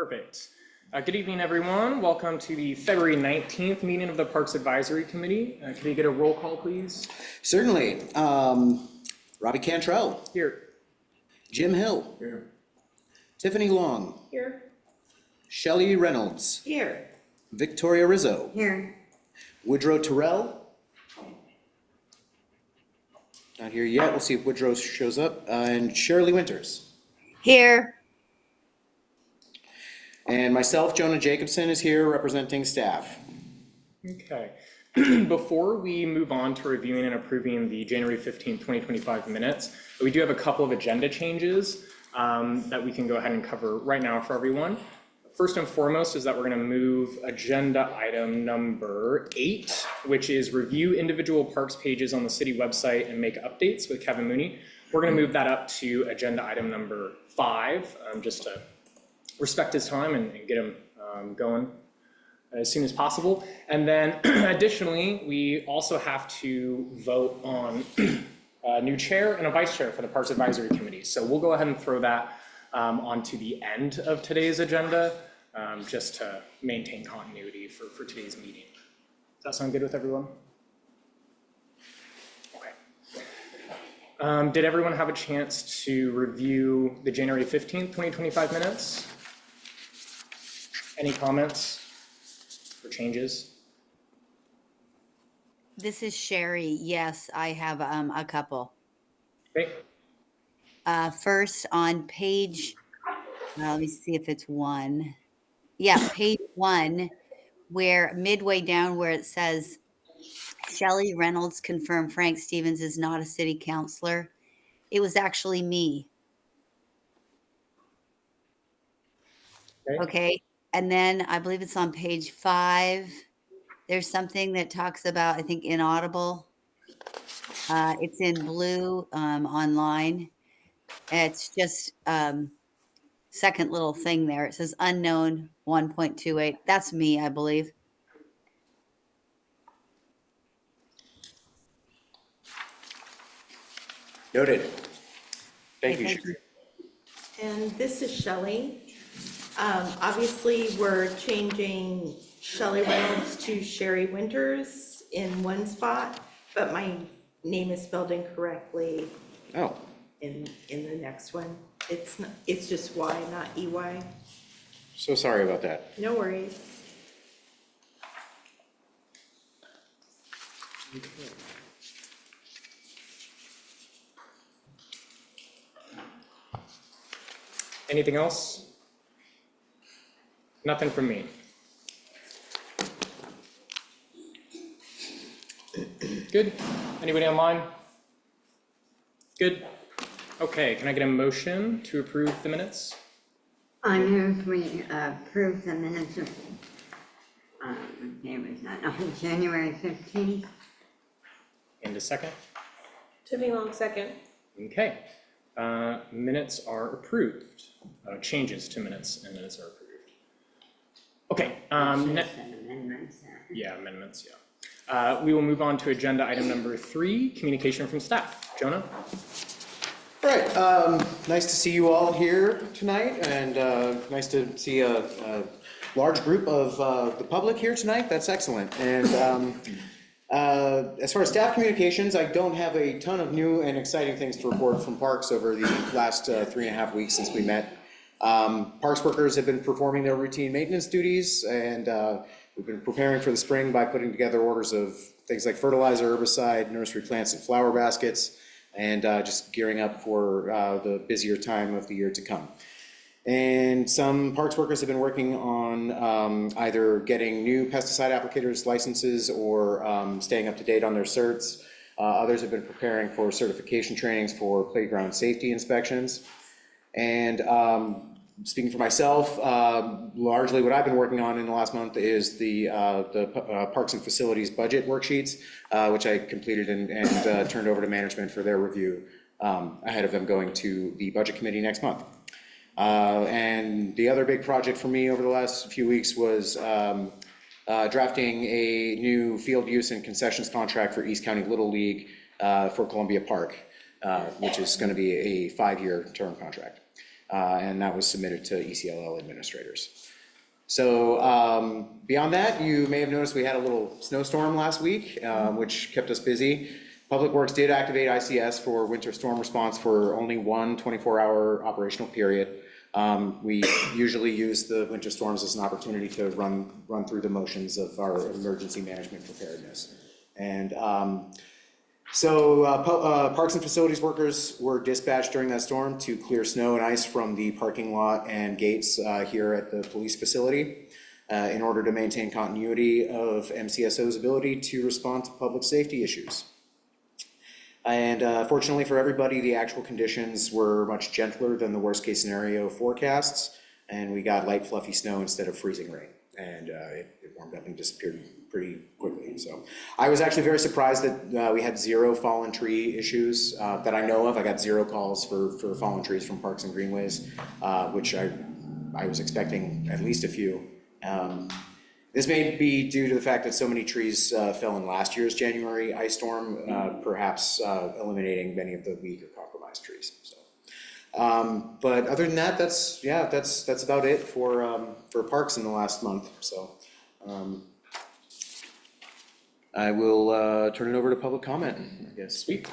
Perfect. Good evening, everyone. Welcome to the February 19th meeting of the Parks Advisory Committee. Can we get a roll call, please? Certainly. Robbie Cantrell. Here. Jim Hill. Here. Tiffany Long. Here. Shelley Reynolds. Here. Victoria Rizzo. Here. Woodrow Terrell. Not here yet. We'll see if Woodrow shows up. And Shirley Winters. Here. And myself, Jonah Jacobson, is here representing staff. Okay. Before we move on to reviewing and approving the January 15th, 2025 minutes, we do have a couple of agenda changes that we can go ahead and cover right now for everyone. First and foremost is that we're going to move agenda item number 8, which is review individual parks pages on the city website and make updates with Kevin Mooney. We're going to move that up to agenda item number 5, just to respect his time and get him going as soon as possible. And then additionally, we also have to vote on a new chair and a vice chair for the Parks Advisory Committee. So we'll go ahead and throw that onto the end of today's agenda, just to maintain continuity for today's meeting. Does that sound good with everyone? Okay. Did everyone have a chance to review the January 15th, 2025 minutes? Any comments or changes? This is Sherry. Yes, I have a couple. Okay. First on page, let me see if it's 1. Yeah, page 1, where midway down where it says, Shelley Reynolds confirmed Frank Stevens is not a city councilor. It was actually me. Okay. And then I believe it's on page 5. There's something that talks about, I think, inaudible. It's in blue online. It's just second little thing there. It says unknown 1.28. That's me, I believe. Noted. Thank you, Thank Shirley. And this is Shelley. Obviously, we're changing Shelley Reynolds to Sherry Winters in one spot, but my name is spelled incorrectly Oh, in the next one. It's just Y, not EY. so sorry about that. No worries. Anything else? Nothing from me. Good. Anybody online? Good. Okay, can I get a motion to approve the minutes? I move we approve the minutes of, what day was that? Oh, January 15th. And a second? Tiffany Long, second. Okay. Minutes are approved. Changes to minutes and minutes are approved. Okay. Should have said amendments there. Yeah, amendments, yeah. We will move on to agenda item number 3, communication from staff. Jonah? All right, nice to see you all here tonight, and nice to see a large group of the public here tonight. That's excellent. And as far as staff communications, I don't have a ton of new and exciting things to report from Parks over the last 3.5 weeks since we met. Parks workers have been performing their routine maintenance duties, and we've been preparing for the spring by putting together orders of things like fertilizer, herbicide, nursery plants, and flower baskets, and just gearing up for the busier time of the year to come. And some parks workers have been working on either getting new pesticide applicators licenses or staying up to date on their certs. Others have been preparing for certification trainings for playground safety inspections. And speaking for myself, largely what I've been working on in the last month is the Parks and Facilities budget worksheets, which I completed and turned over to management for their review ahead of them going to the Budget Committee next month. And the other big project for me over the last few weeks was drafting a new field use and concessions contract for East County Little League for Columbia Park, which is going to be a 5-year term contract. and that was submitted to ECLL administrators. So beyond that, you may have noticed we had a little snowstorm last week, which kept us busy. Public Works did activate ICS for winter storm response for only one 24-hour operational period. We usually use the winter storms as an opportunity to run through the motions of our emergency management preparedness. And Parks and Facilities workers were dispatched during that storm to clear snow and ice from the parking lot and gates here at the police facility in order to maintain continuity of MCSO's ability to respond to public safety issues. And fortunately for everybody, the actual conditions were much gentler than the worst case scenario forecasts, and we got light fluffy snow instead of freezing rain, and it warmed up and disappeared pretty quickly. So I was actually very surprised that we had 0 fallen tree issues that I know of. I got 0 calls for fallen trees from Parks and Greenways, which I was expecting at least a few. This may be due to the fact that so many trees fell in last year's January ice storm, perhaps eliminating many of the weak or compromised trees. So, but other than that, that's about it for parks in the last month. So, I will turn it over to public comment, I guess. Sweet.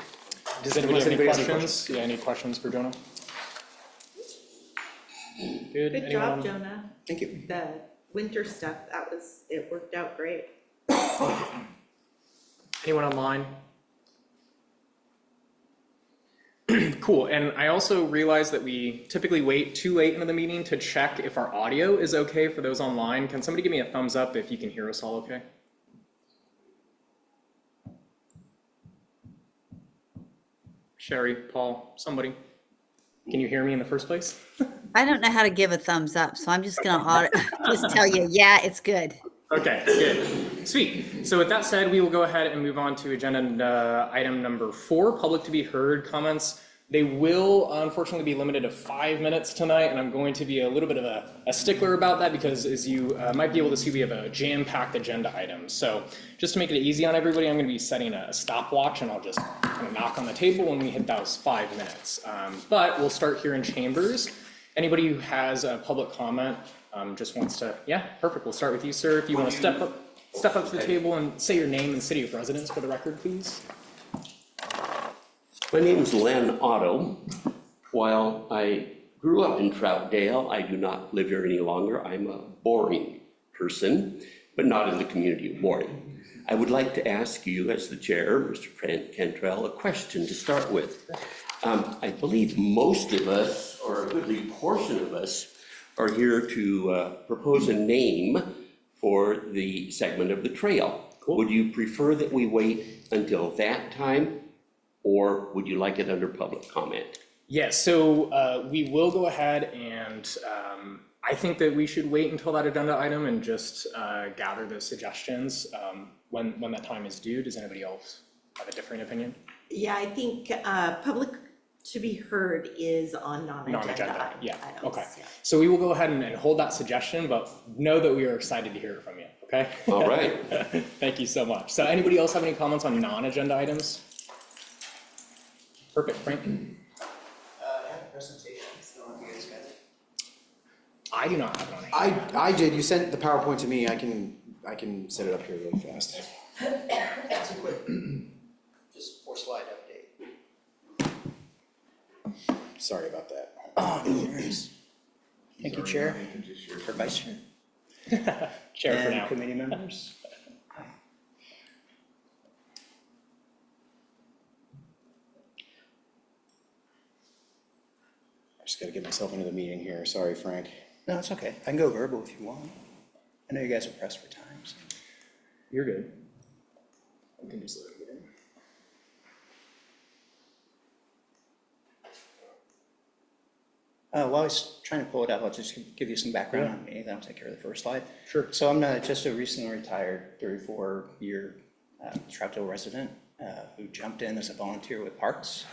Does anybody have any questions? Yeah, any questions for Jonah? Good. Good job, Jonah. Thank you. The winter stuff, it worked out great. Anyone online? Cool, and I also realized that we typically wait too late into the meeting to check if our audio is okay for those online. Can somebody give me a thumbs up if you can hear us all okay? Sherry, Paul, somebody. Can you hear me in the first place? I don't know how to give a thumbs up, so I'm just gonna just tell you, yeah, it's good. Okay, good. Sweet. So with that said, we will go ahead and move on to agenda item number 4, public to be heard comments. They will unfortunately be limited to 5 minutes tonight, and I'm going to be a little bit of a stickler about that because as you might be able to see, we have a jam-packed agenda item. So just to make it easy on everybody, I'm going to be setting a stopwatch, and I'll just kind of knock on the table when we hit those 5 minutes. But we'll start here in chambers. Anybody who has a public comment just wants to, yeah, perfect. We'll start with you, sir. If you want to step up to the table and say your name and city of residence for the record, please. My name is Len Otto. While I grew up in Troutdale, I do not live here any longer. I'm a boring person, but not in the community of boring. I would like to ask you, as the chair, Mr. Cantrell, a question to start with. I believe most of us, or a goodly portion of us, are here to propose a name for the segment of the trail. Cool. Would you prefer that we wait until that time, or would you like it under public comment? Yes, so we will go ahead and I think that we should wait until that agenda item and just gather those suggestions when that time is due. Does anybody else have a different opinion? Yeah, I think public to be heard is on non-agenda yeah, items. okay. Yeah. So we will go ahead and hold that suggestion, but know that we are excited to hear it from you, okay? All right. Thank you so much. So anybody else have any comments on non-agenda items? Perfect, Frank? I have a presentation. I do not have it on hand. I did. You sent the PowerPoint to me. I can set it up here really fast. It's a quick, just 4-slide update. Sorry about that. Oh, no worries. Thank you, Chair, or Vice Chair. Chair for and now. committee members. I just gotta get myself into the meeting here. Sorry, Frank. No, it's okay. I can go verbal if you want. I know you guys are pressed for time, so. You're good. We can just let it get in. While I was trying to pull it up, I'll just give you some background on me, then I'll take care of the first slide. Sure. So I'm just a recently retired 34-year Troutdale resident who jumped in as a volunteer with Parks,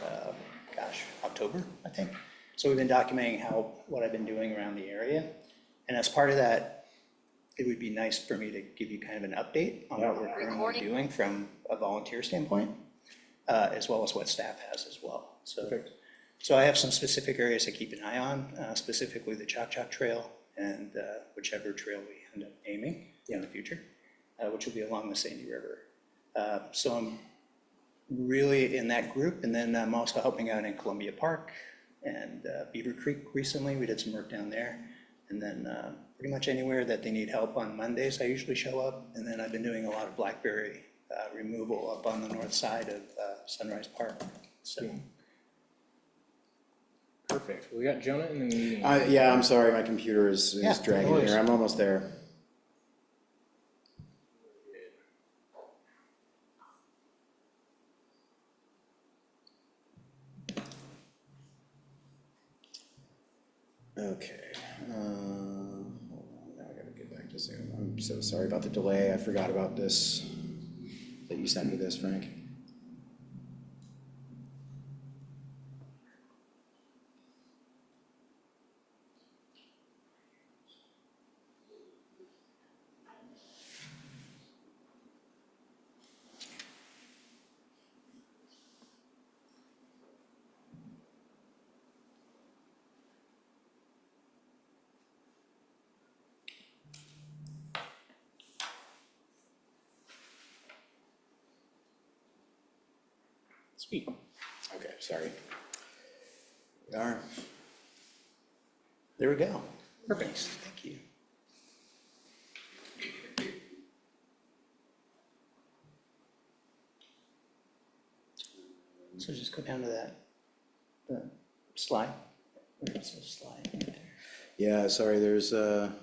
October, I think. So we've been documenting what I've been doing around the area. And as part of that, it would be nice for me to give you kind of an update on what we're currently doing from a volunteer standpoint, as well as what staff has as well. So Perfect. So I have some specific areas I keep an eye on, specifically the Chalk Trail and whichever trail we end up naming in the future, which will be along the Sandy River. So I'm really in that group, and then I'm also helping out in Columbia Park and Beaver Creek recently. We did some work down there. And then pretty much anywhere that they need help on Mondays, I usually show up. And then I've been doing a lot of blackberry removal up on the north side of Sunrise Park, so. Perfect. We got Jonah in the meeting. Yeah, I'm sorry, my computer is Yeah, dragging no worries. here. I'm almost there. Okay. Hold on, now I gotta get back to Zoom. I'm so sorry about the delay. I forgot about this, that you sent me this, Frank. Sweet. Okay, sorry. We are. There we go. Perfect. Thank you. So just go down to the slide. Where it says slide right there. Yeah, sorry, there's a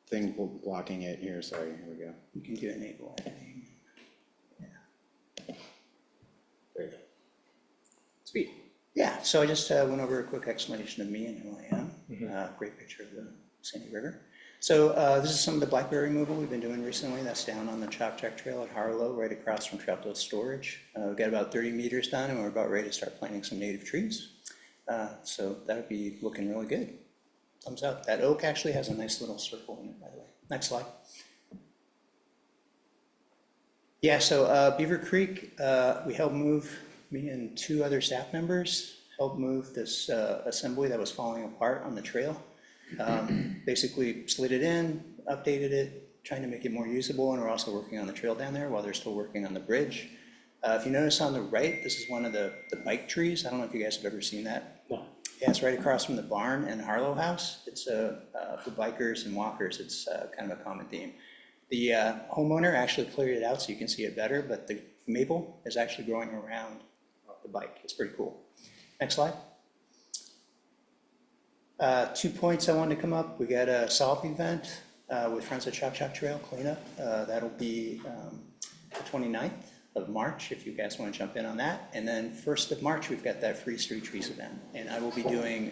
thing blocking it here. Sorry, here we go. You can do enable editing. There you go. Sweet. Yeah, so I just went over a quick explanation of me and who I am. Great picture of the Sandy River. So this is some of the blackberry removal we've been doing recently. That's down on the Chalk Trail at Harlow, right across from Troutdale Storage. We've got about 30 meters done, and we're about ready to start planting some native trees. So that'll be looking really good. Thumbs up. That oak actually has a nice little circle in it, by the way. Next slide. Yeah, so Beaver Creek, we helped move, me and 2 other staff members helped move this assembly that was falling apart on the trail. Basically slid it in, updated it, trying to make it more usable, and we're also working on the trail down there while they're still working on the bridge. If you notice on the right, this is one of the bike trees. I don't know if you guys have ever seen that. No. Yeah, it's right across from the barn and Harlow House. It's for bikers and walkers. It's kind of a common theme. The homeowner actually cleared it out so you can see it better, but the maple is actually growing around the bike. It's pretty cool. Next slide. 2 points I wanted to come up. We got a solve event with Friends of Chalk Trail cleanup. That'll be the 29th of March, if you guys want to jump in on that. And then 1st of March, we've got that free street trees event. And I will be doing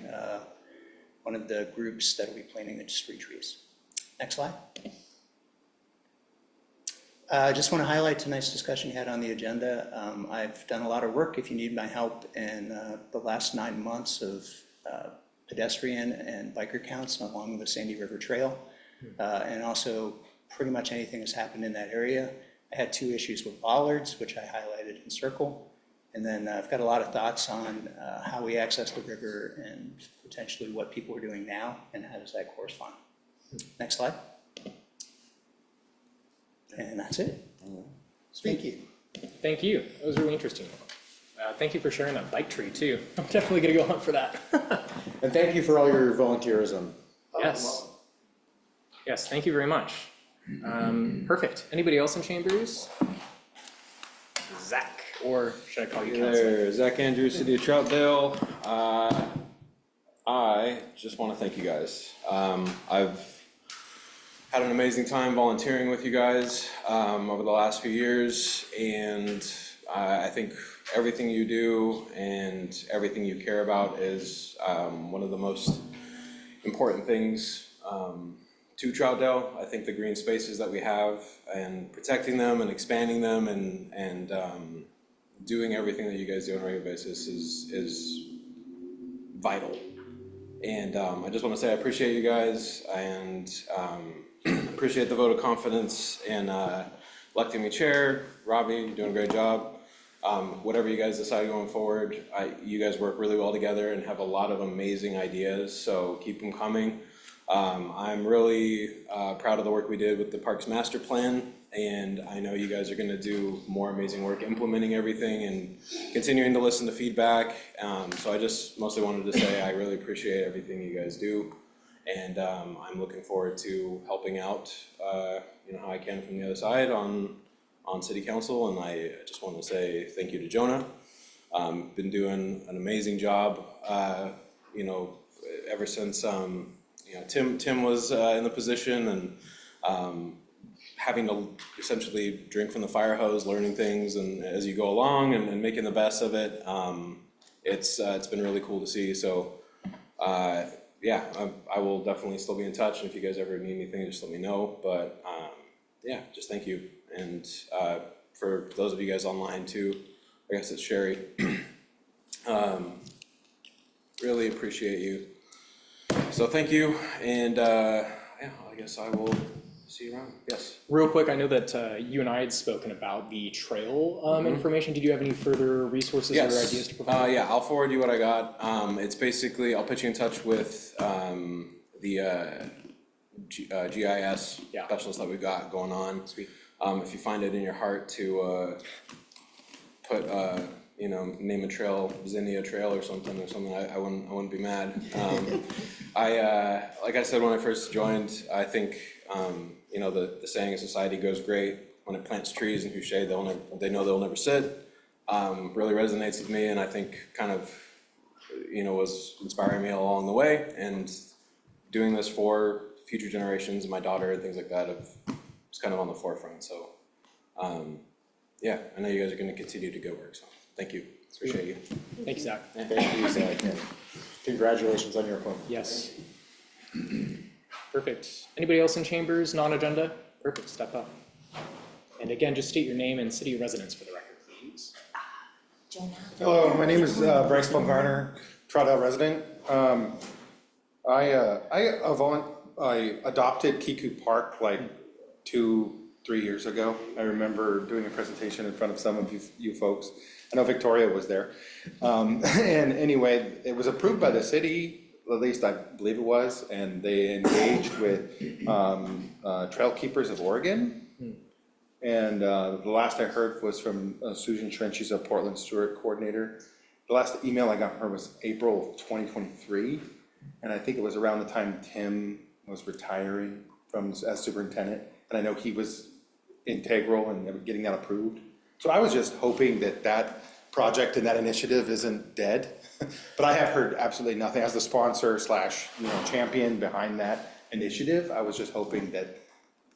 one of the groups that will be planting the street trees. Next slide. I just want to highlight tonight's discussion you had on the agenda. I've done a lot of work, if you need my help, in the last 9 months of pedestrian and biker counts along the Sandy River Trail. And also pretty much anything that's happened in that area. I had 2 issues with bollards, which I highlighted in circle. And then I've got a lot of thoughts on how we access the river and potentially what people are doing now and how does that correspond. Next slide. And that's it. Thank you. Thank you. That was really interesting. Thank you for sharing that bike tree too. I'm definitely gonna go hunt for that. And thank you for all your volunteerism. Yes. Yes, thank you very much. Perfect. Anybody else in chambers? Zach, or should I call you Hey Counselor? there, Zach Andrews, City of Troutdale. I just want to thank you guys. I've had an amazing time volunteering with you guys over the last few years, and I think everything you do and everything you care about is one of the most important things to Troutdale. I think the green spaces that we have and protecting them and expanding them and doing everything that you guys do on a regular basis is vital. And I just want to say I appreciate you guys and appreciate the vote of confidence in electing me chair. Robbie, you're doing a great job. whatever you guys decide going forward, you guys work really well together and have a lot of amazing ideas, so keep them coming. I'm really proud of the work we did with the Parks Master Plan, and I know you guys are gonna do more amazing work implementing everything and continuing to listen to feedback. So I just mostly wanted to say I really appreciate everything you guys do, and I'm looking forward to helping out, how I can from the other side on City Council, and I just want to say thank you to Jonah. Been doing an amazing job, ever since Tim was in the position, and having to essentially drink from the fire hose, learning things, and as you go along and making the best of it. It's been really cool to see. So I will definitely still be in touch, and if you guys ever need anything, just let me know. But just thank you. And for those of you guys online too, I guess it's Sherry. Really appreciate you. So thank you, and I guess I will see you around. Yes. Real quick, I know that you and I had spoken about the trail information. Did you have any further resources or ideas to provide? I'll forward you what I got. It's basically, I'll put you in touch with the GIS specialist that we've got going on. Sweet. If you find it in your heart to put name a trail, Zinnia Trail or something, I wouldn't be mad. Like I said when I first joined, I think the saying of society goes great when it plants trees in whose shade they know they'll never sit. Really resonates with me, and I think kind of was inspiring me along the way, and doing this for future generations and my daughter and things like that it's kind of on the forefront. So I know you guys are going to continue to good work, so thank you. Appreciate you. Thank you, Zach. Thank you, Zach, and congratulations on your appointment. Yes. Perfect. Anybody else in chambers, non-agenda? Perfect, step up. And again, just state your name and city of residence for the record, please. Hello, my name is Bryce Garner, Troutdale resident. I adopted Kiku Park like 2-3 years ago. I remember doing a presentation in front of some of you folks. I know Victoria was there. And anyway, it was approved by the city, at least I believe it was, and they engaged with Trail Keepers of Oregon. And the last I heard was from Susan Trent, she's a Portland Stewart coordinator. The last email I got from her was April of 2023. And I think it was around the time Tim was retiring as superintendent. And I know he was integral in getting that approved. So I was just hoping that project and that initiative isn't dead. But I have heard absolutely nothing. As the sponsor / champion behind that initiative, I was just hoping that,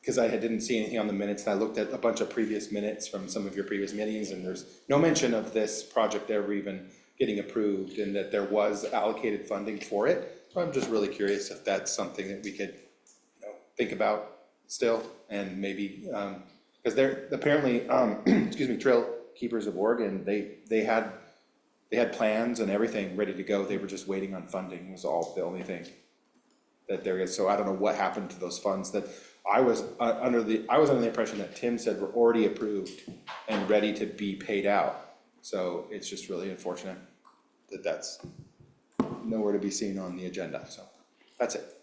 because I didn't see anything on the minutes, and I looked at a bunch of previous minutes from some of your previous meetings, and there's no mention of this project ever even getting approved, and that there was allocated funding for it. So I'm just really curious if that's something that we could, think about still, and maybe, because they're apparently, Trail Keepers of Oregon, they had plans and everything ready to go. They were just waiting on funding was the only thing that there is. So I don't know what happened to those funds that I was under the impression that Tim said were already approved and ready to be paid out. So it's just really unfortunate that that's nowhere to be seen on the agenda. So that's it.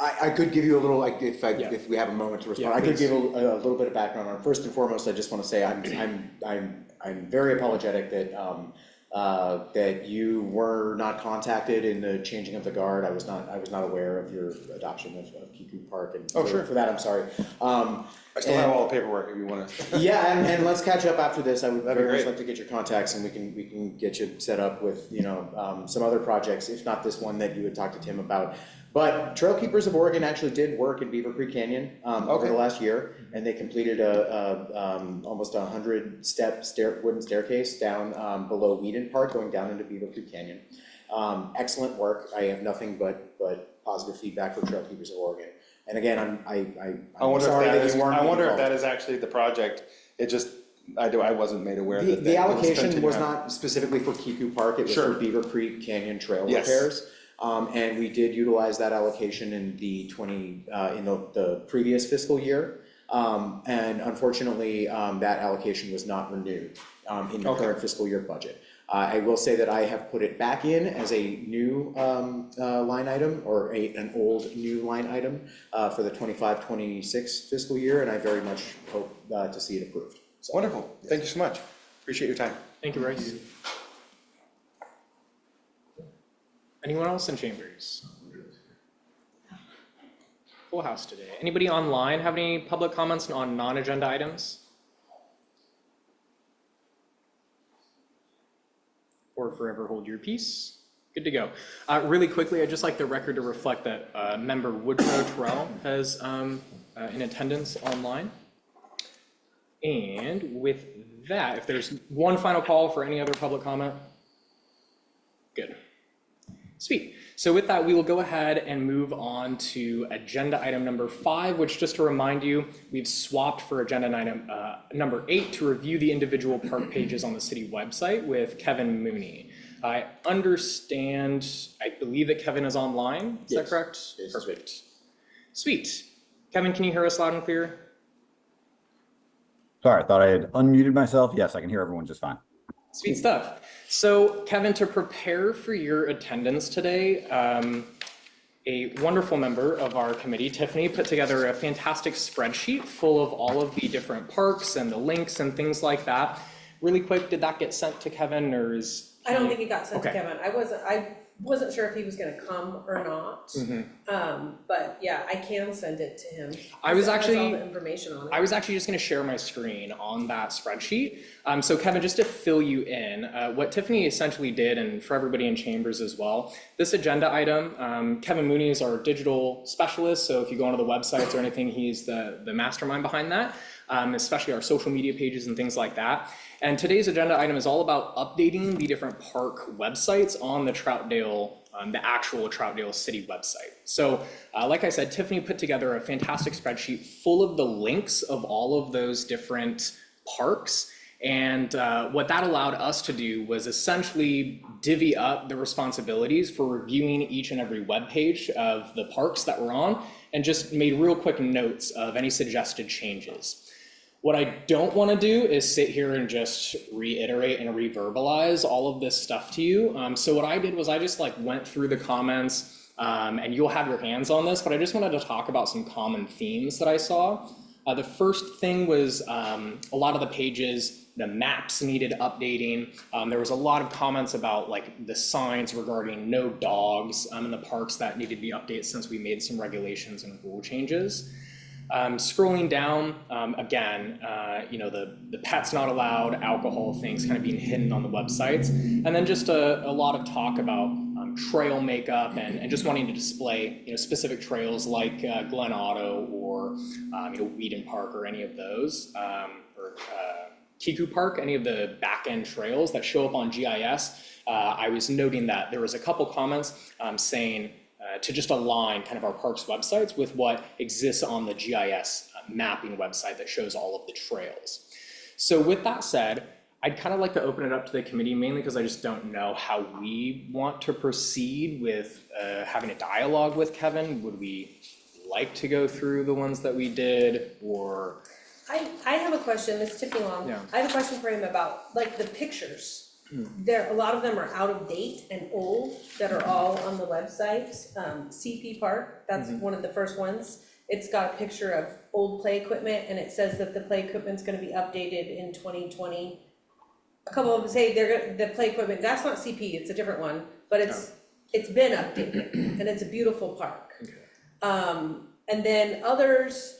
I could give you a little, if we have a moment to respond, I could give a little bit of background on it. First and foremost, I just want to say I'm very apologetic that you were not contacted in the changing of the guard. I was not aware of your adoption of Kiku Park, and for that I'm sorry. I still have all the paperwork if you want to. Yeah, and let's catch up after this. I would very much like to get your contacts, and we can get you set up with some other projects, if not this one that you had talked to Tim about. But Trail Keepers of Oregon actually did work in Beaver Creek Canyon over the last year, and they completed almost 100-step wooden staircase down below Whedon Park, going down into Beaver Creek Canyon. Excellent work. I have nothing but positive feedback for Trail Keepers of Oregon. And again, I'm sorry that you weren't. I wonder if involved. that is actually the project. I wasn't made aware that The allocation was not specifically for Kiku Park. It was for Beaver Creek Canyon trail repairs. And we did utilize that allocation in the previous fiscal year. And unfortunately, that allocation was not renewed in the current fiscal year budget. I will say that I have put it back in as a new line item, or an old new line item for the 25-26 fiscal year, and I very much hope to see it approved. So, Wonderful, thank you so much. Appreciate your time. Thank you, Bryce. Anyone else in chambers? Full house today. Anybody online have any public comments on non-agenda items? Or forever hold your peace? Good to go. Really quickly, I'd just like the record to reflect that member Woodrow Terrell has in attendance online. And with that, if there's one final call for any other public comment? Good. Sweet. So with that, we will go ahead and move on to agenda item number 5, which, just to remind you, we've swapped for agenda item number 8 to review the individual park pages on the city website with Kevin Mooney. I understand, I believe that Kevin is online. Is that correct? Yes. Perfect. Sweet. Kevin, can you hear us loud and clear? Sorry, I thought I had unmuted myself. Yes, I can hear everyone just fine. Sweet stuff. So Kevin, to prepare for your attendance today, a wonderful member of our committee, Tiffany, put together a fantastic spreadsheet full of all of the different parks and the links and things like that. Really quick, did that get sent to Kevin, or is? I don't think it got sent to Okay. Kevin. I wasn't sure if he was gonna come or not. But yeah, I can send it to him. I was It has actually- all the information on it. I was actually just going to share my screen on that spreadsheet. So Kevin, just to fill you in, what Tiffany essentially did, and for everybody in chambers as well, this agenda item, Kevin Mooney is our digital specialist. So if you go onto the websites or anything, he's the mastermind behind that, especially our social media pages and things like that. And today's agenda item is all about updating the different park websites on the Troutdale, the actual Troutdale city website. So like I said, Tiffany put together a fantastic spreadsheet full of the links of all of those different parks. And what that allowed us to do was essentially divvy up the responsibilities for reviewing each and every web page of the parks that we're on, and just made real quick notes of any suggested changes. What I don't want to do is sit here and just reiterate and reverbalize all of this stuff to you. So what I did was I just went through the comments, and you'll have your hands on this, but I just wanted to talk about some common themes that I saw. The first thing was a lot of the pages, the maps needed updating. There was a lot of comments about the signs regarding no dogs in the parks that needed to be updated since we made some regulations and rule changes. Scrolling down, again, the pets not allowed, alcohol things kind of being hidden on the websites. And then just a lot of talk about trail makeup and just wanting to display, specific trails like Glen Otto or, Whedon Park or any of those, or Kiku Park, any of the back-end trails that show up on GIS. I was noting that there was a couple comments saying, to just align kind of our parks websites with what exists on the GIS mapping website that shows all of the trails. So with that said, I'd kind of like to open it up to the committee, mainly because I just don't know how we want to proceed with having a dialogue with Kevin. Would we like to go through the ones that we did, or? I have a question, it's Tiffany Long. Yeah. I have a question for him about the pictures. A lot of them are out of date and old that are all on the website. CP Park, that's one of the first ones. It's got a picture of old play equipment, and it says that the play equipment's gonna be updated in 2020. A couple of them say the play equipment, that's not CP, it's a different one, but it's been updated, and it's a beautiful park. And then others,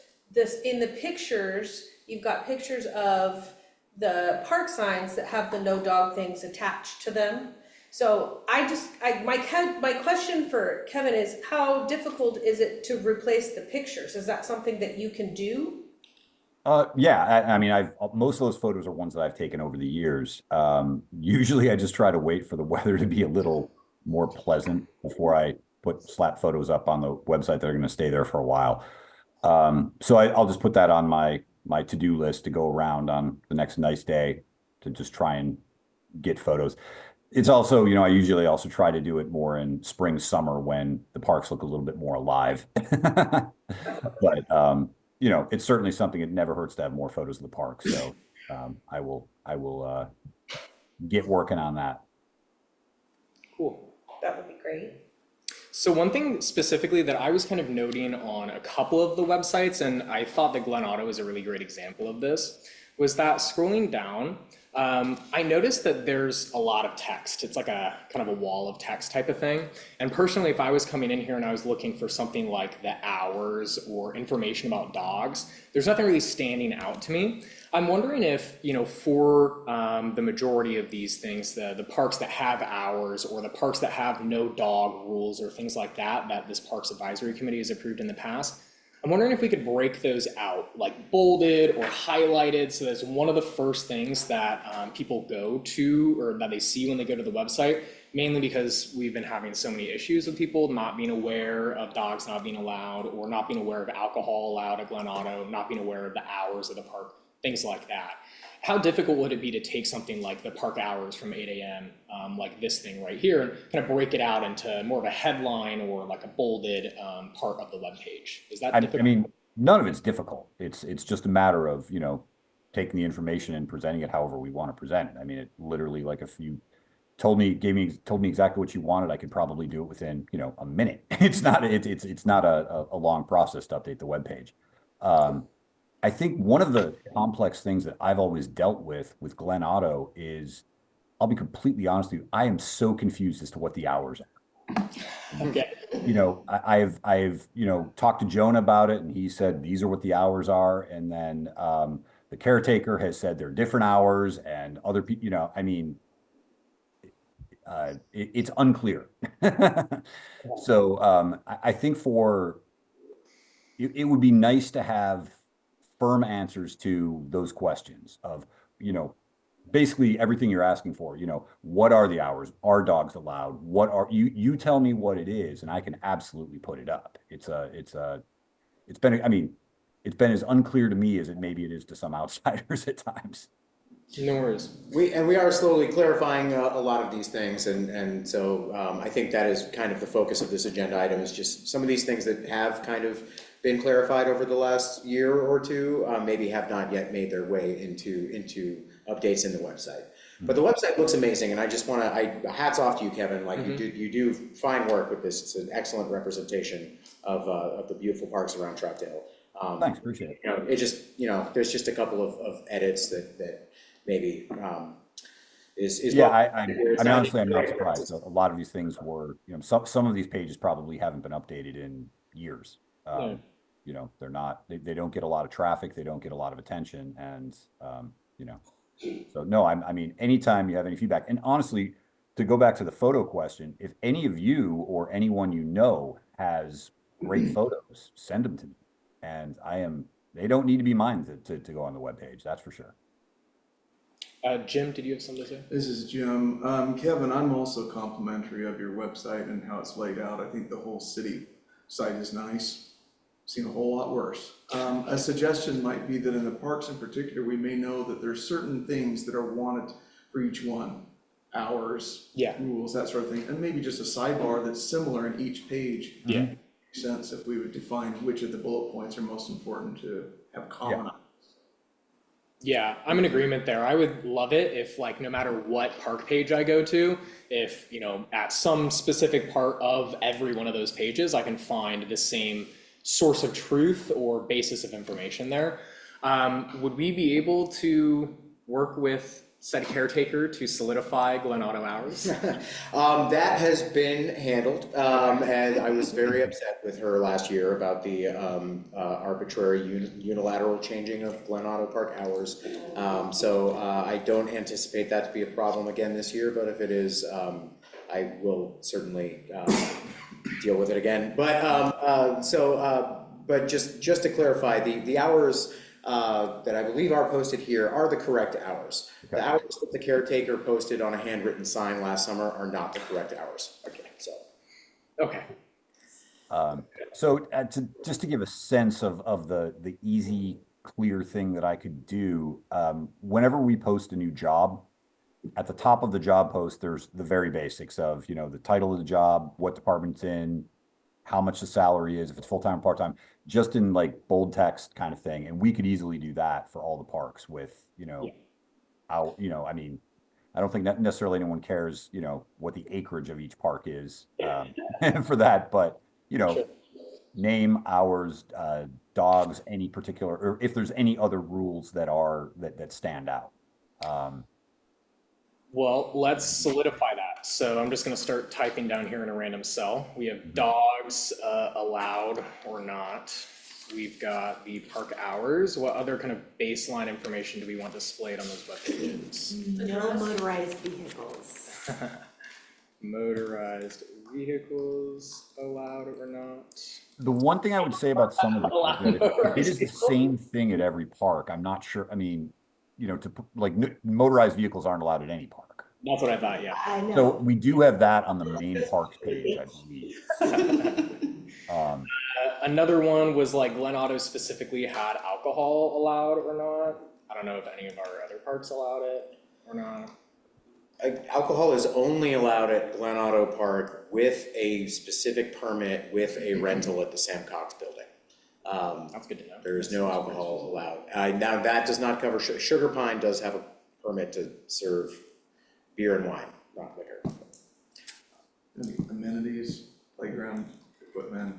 in the pictures, you've got pictures of the park signs that have the no dog things attached to them. So my question for Kevin is, how difficult is it to replace the pictures? Is that something that you can do? Yeah, I mean, most of those photos are ones that I've taken over the years. Usually I just try to wait for the weather to be a little more pleasant before I slap photos up on the website that are going to stay there for a while. So I'll just put that on my to-do list to go around on the next nice day to just try and get photos. It's also, I usually also try to do it more in spring, summer when the parks look a little bit more alive. But you know, it's certainly something. It never hurts to have more photos of the park. So I will get working on that. Cool. That would be great. So one thing specifically that I was kind of noting on a couple of the websites, and I thought that Glen Auto is a really great example of this, was that scrolling down, I noticed that there's a lot of text. It's like a kind of a wall of text type of thing. And personally, if I was coming in here and I was looking for something like the hours or information about dogs, there's nothing really standing out to me. I'm wondering if, you know, for the majority of these things, the parks that have hours or the parks that have no dog rules or things like that, that this Parks Advisory Committee has approved in the past, I'm wondering if we could break those out, like bolded or highlighted, so that's one of the first things that people go to or that they see when they go to the website, mainly because we've been having so many issues with people not being aware of dogs not being allowed or not being aware of alcohol allowed at Glen Auto, not being aware of the hours of the park, things like that. How difficult would it be to take something like the park hours from 8 a.m., like this thing right here, and kind of break it out into more of a headline or like a bolded part of the webpage? Is that difficult? I mean, none of it's difficult. It's just a matter of, you know, taking the information and presenting it however we want to present it. I mean, it literally, like, if you told me exactly what you wanted, I could probably do it within, you know, a minute. It's not a long process to update the webpage. I think one of the complex things that I've always dealt with Glen Auto is, I'll be completely honest with you, I am so confused as to what the hours are. Okay. You know, I've you know, talked to Jonah about it, and he said these are what the hours are, and then the caretaker has said they're different hours, and other people, you know, I mean, it's unclear. So I think it would be nice to have firm answers to those questions of, you know, basically everything you're asking for. You know, what are the hours? Are dogs allowed? What are you tell me what it is, and I can absolutely put it up. It's been, I mean, it's been as unclear to me as maybe it is to some outsiders at times. No worries. We are slowly clarifying a lot of these things, and so I think that is kind of the focus of this agenda item, is just some of these things that have kind of been clarified over the last year or two, maybe have not yet made their way into updates in the website. But the website looks amazing, and I just want to, hats off to you, Kevin. Like, you do fine work with this. It's an excellent representation of the beautiful parks around Troutdale. Thanks, appreciate it. You know, it just, you know, there's just a couple of edits that maybe is. Yeah, I mean, honestly, I'm not surprised. A lot of these things were, you know, some of these pages probably haven't been updated in years. Yeah. You know, they're not, they don't get a lot of traffic, they don't get a lot of attention, and you know, so no, I mean, anytime you have any feedback, and honestly, to go back to the photo question, if any of you or anyone you know has great photos, send them to me, and they don't need to be mine to go on the webpage, that's for sure. Jim, did you have something to say? This is Jim. Kevin, I'm also complimentary of your website and how it's laid out. I think the whole city site is nice. Seen a whole lot worse. A suggestion might be that in the parks in particular, we may know that there's certain things that are wanted for each one. Hours, rules, that sort of thing. And maybe just a sidebar that's similar in each page. Yeah. Makes sense if we would define which of the bullet points are most important to have common. Yeah, I'm in agreement there. I would love it if, like, no matter what park page I go to, if, you know, at some specific part of every one of those pages, I can find the same source of truth or basis of information there. Would we be able to work with said caretaker to solidify Glen Auto hours? That has been handled, and I was very upset with her last year about the arbitrary unilateral changing of Glen Auto Park hours. So I don't anticipate that to be a problem again this year, but if it is, I will certainly deal with it again. But but just to clarify, the hours that I believe are posted here are the correct hours. Okay. The hours that the caretaker posted on a handwritten sign last summer are not the correct hours. Okay, so. Okay. So just to give a sense of the easy, clear thing that I could do, whenever we post a new job, at the top of the job post, there's the very basics of, you know, the title of the job, what department's in, how much the salary is, if it's full-time or part-time, just in like bold text kind of thing. And we could easily do that for all the parks with, I mean, I don't think that necessarily anyone cares, what the acreage of each park is, for that, but, name, hours, dogs, any particular, or if there's any other rules that stand out. Well, let's solidify that. So I'm just gonna start typing down here in a random cell. We have dogs, allowed or not. We've got the park hours. What other kind of baseline information do we want displayed on those web pages? No motorized vehicles. Motorized vehicles allowed or not? The one thing I would say about some of it is that it is the same thing at every park. I'm not sure, I mean, motorized vehicles aren't allowed at any park. That's what I thought, yeah. I know. So we do have that on the main parks page, I believe. Another one was like Glen Otto specifically had alcohol allowed or not. I don't know if any of our other parks allowed it or not. Alcohol is only allowed at Glen Otto Park with a specific permit with a rental at the Sam Cox building. That's good to know. There is no alcohol allowed. Now, that does not cover, Sugar Pine does have a permit to serve beer and wine, not liquor. Any amenities, playground equipment,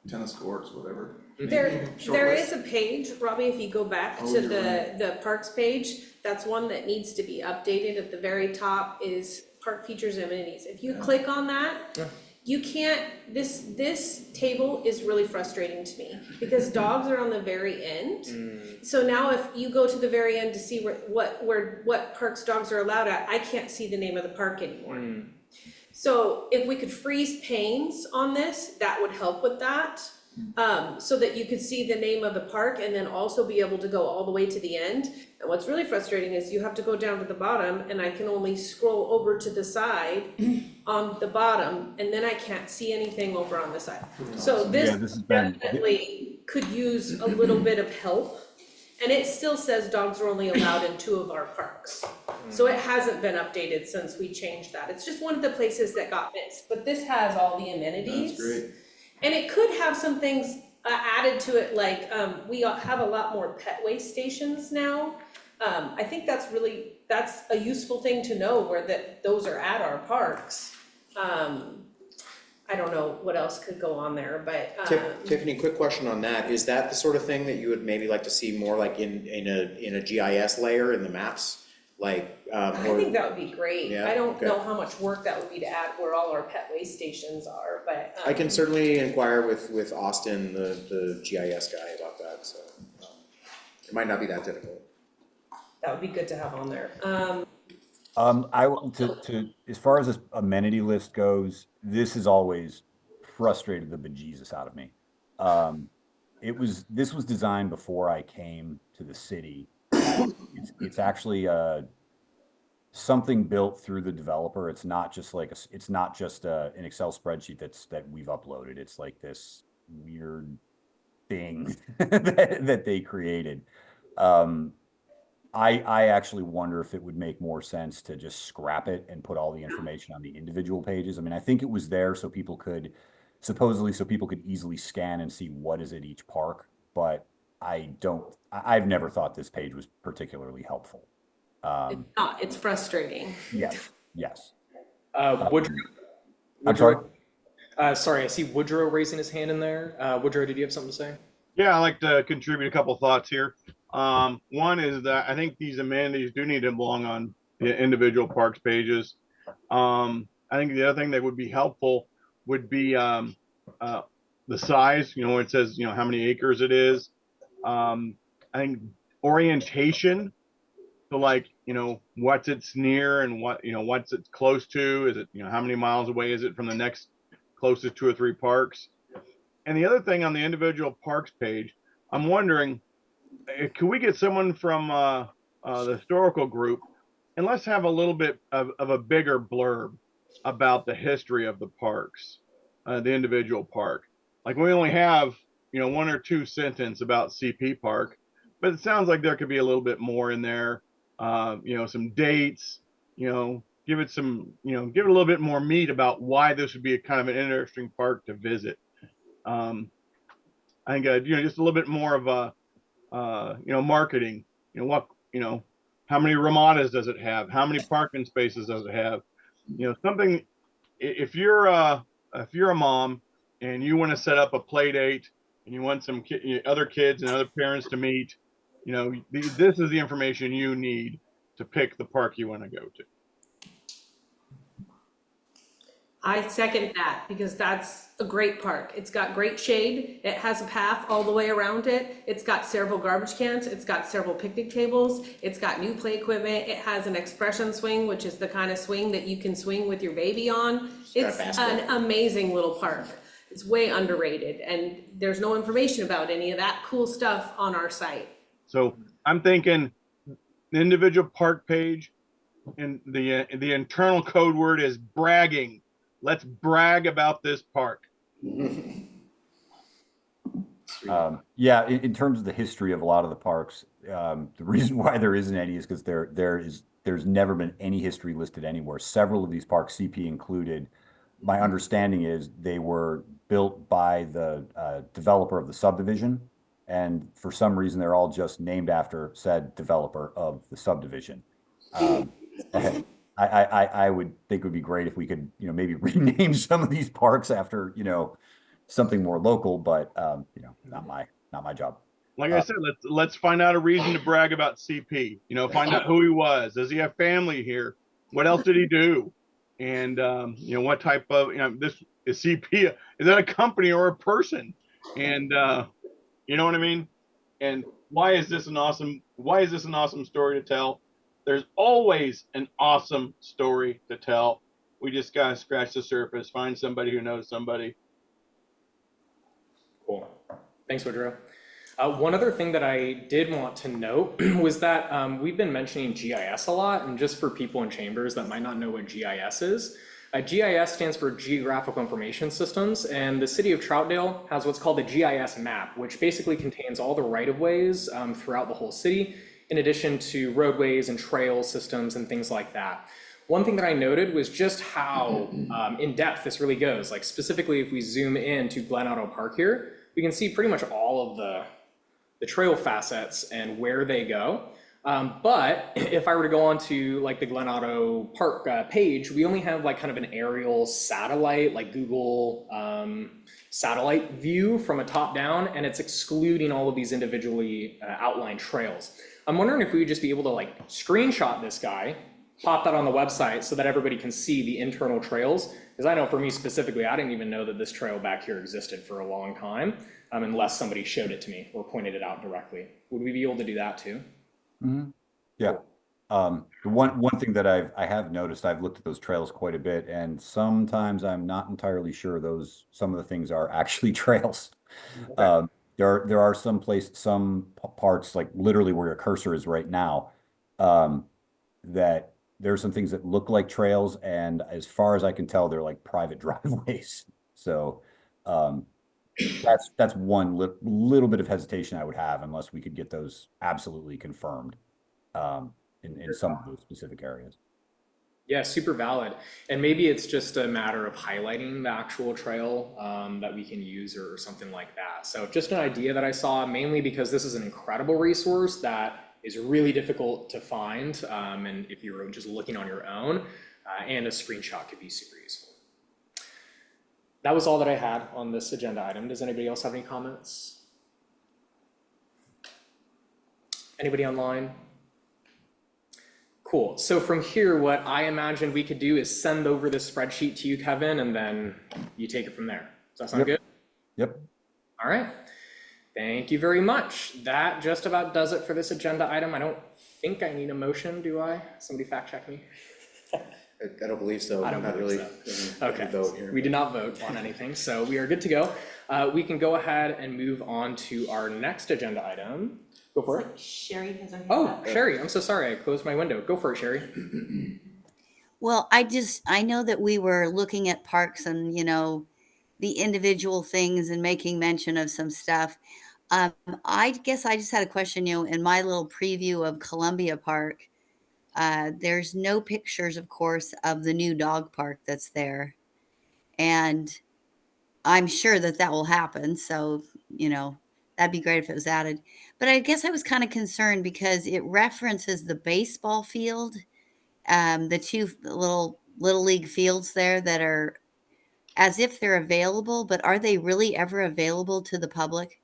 tennis courts, whatever. There is a page, Robbie, if you go back to the parks page, that's one that needs to be updated. At the very top is park features and amenities. If you click on that, you can't, this table is really frustrating to me because dogs are on the very end. So now if you go to the very end to see what parks dogs are allowed at, I can't see the name of the park anymore. So if we could freeze panes on this, that would help with that. So that you could see the name of the park and then also be able to go all the way to the end. And what's really frustrating is you have to go down to the bottom and I can only scroll over to the side on the bottom and then I can't see anything over on the side. So this definitely could use a little bit of help. And it still says dogs are only allowed in 2 of our parks. So it hasn't been updated since we changed that. It's just one of the places that got missed, but this has all the amenities. That's great. And it could have some things added to it, like we have a lot more pet waste stations now. I think that's a useful thing to know where those are at our parks. I don't know what else could go on there, but. Tiffany, quick question on that. Is that the sort of thing that you would maybe like to see more like in a GIS layer in the maps? Like, I think that would be great. Yeah, I don't okay. know how much work that would be to add where all our pet waste stations are, but. I can certainly inquire with Austin, the GIS guy about that, so it might not be that difficult. That would be good to have on there. As far as this amenity list goes, this has always frustrated the bejesus out of me. This was designed before I came to the city. It's actually something built through the developer. It's not just like an Excel spreadsheet that we've uploaded. It's like this weird thing that they created. I actually wonder if it would make more sense to just scrap it and put all the information on the individual pages. I mean, I think it was there so people could easily scan and see what is at each park, but I've never thought this page was particularly helpful. It's not, it's frustrating. Yes. Woodrow. I'm sorry? Sorry, I see Woodrow raising his hand in there. Woodrow, did you have something to say? Yeah, I'd like to contribute a couple thoughts here. One is that I think these amenities do need to belong on the individual parks pages. I think the other thing that would be helpful would be the size, where it says, how many acres it is. I think orientation, so like, what's it's near and what's it close to? Is it, how many miles away is it from the next closest 2 or 3 parks? And the other thing on the individual parks page, I'm wondering, can we get someone from the historical group and let's have a little bit of a bigger blurb about the history of the parks, the individual park. Like we only have, 1 or 2 sentences about CP Park, but it sounds like there could be a little bit more in there. Some dates, give it some, give it a little bit more meat about why this would be a kind of an interesting park to visit. I think, just a little bit more of a, marketing, how many ramadas does it have? How many parking spaces does it have? Something, if you're a mom and you want to set up a play date and you want some other kids and other parents to meet, this is the information you need to pick the park you want to go to. I second that because that's a great park. It's got great shade. It has a path all the way around it. It's got several garbage cans. It's got several picnic tables. It's got new play equipment. It has an expression swing, which is the kind of swing that you can swing with your baby on. It's an amazing little park. It's way underrated, and there's no information about any of that cool stuff on our site. So I'm thinking the individual park page, and the internal code word is bragging. Let's brag about this park. Yeah, in terms of the history of a lot of the parks, the reason why there isn't any is because there's never been any history listed anywhere. Several of these parks, CP included, my understanding is they were built by the developer of the subdivision, and for some reason they're all just named after said developer of the subdivision. I would think it would be great if we could, maybe rename some of these parks after, something more local, but not my job. Like I said, let's find out a reason to brag about CP. Find out who he was. Does he have family here? What else did he do? And what type of this is CP? Is that a company or a person? And you know what I mean? And why is this an awesome story to tell? There's always an awesome story to tell. We just gotta scratch the surface, find somebody who knows somebody. Cool. Thanks, Woodrow. One other thing that I did want to note was that we've been mentioning GIS a lot, and just for people in chambers that might not know what GIS is, GIS stands for Geographical Information Systems, and the city of Troutdale has what's called the GIS map, which basically contains all the right-of-ways throughout the whole city, in addition to roadways and trail systems and things like that. One thing that I noted was just how in depth this really goes. Like specifically, if we zoom in to Glen Auto Park here, we can see pretty much all of the trail facets and where they go. But if I were to go on to like the Glen Auto Park page, we only have like kind of an aerial satellite, like Google satellite view from a top down, and it's excluding all of these individually outlined trails. I'm wondering if we would just be able to like screenshot this guy, pop that on the website so that everybody can see the internal trails. Because I know for me specifically, I didn't even know that this trail back here existed for a long time, unless somebody showed it to me or pointed it out directly. Would we be able to do that too? Mm-hmm. Yeah. The one thing that I have noticed, I've looked at those trails quite a bit, and sometimes I'm not entirely sure some of the things are actually trails. Okay. There are some parts, like literally where your cursor is right now, that there are some things that look like trails, and as far as I can tell, they're like private driveways. So that's one little bit of hesitation I would have, unless we could get those absolutely confirmed in some of those specific areas. Yeah, super valid. And maybe it's just a matter of highlighting the actual trail that we can use or something like that. So just an idea that I saw, mainly because this is an incredible resource that is really difficult to find. And if you're just looking on your own, and a screenshot could be super useful. That was all that I had on this agenda item. Does anybody else have any comments? Anybody online? Cool. So from here, what I imagine we could do is send over this spreadsheet to you, Kevin, and then you take it from there. Does that sound good? Yep. All right. Thank you very much. That just about does it for this agenda item. I don't think I need a motion, do I? Somebody fact check me. I don't believe so. I don't believe so. Okay. Vote here. We did not vote on anything, so we are good to go. We can go ahead and move on to our next agenda item. Go for it. Sherry has her hand Oh, up. Sherry, I'm so sorry. I closed my window. Go for it, Sherry. Well, I know that we were looking at parks and, the individual things and making mention of some stuff. I guess I just had a question, in my little preview of Columbia Park, there's no pictures, of course, of the new dog park that's there. And I'm sure that that will happen. So, that'd be great if it was added. But I guess I was kind of concerned because it references the baseball field, the two little league fields there that are as if they're available, but are they really ever available to the public?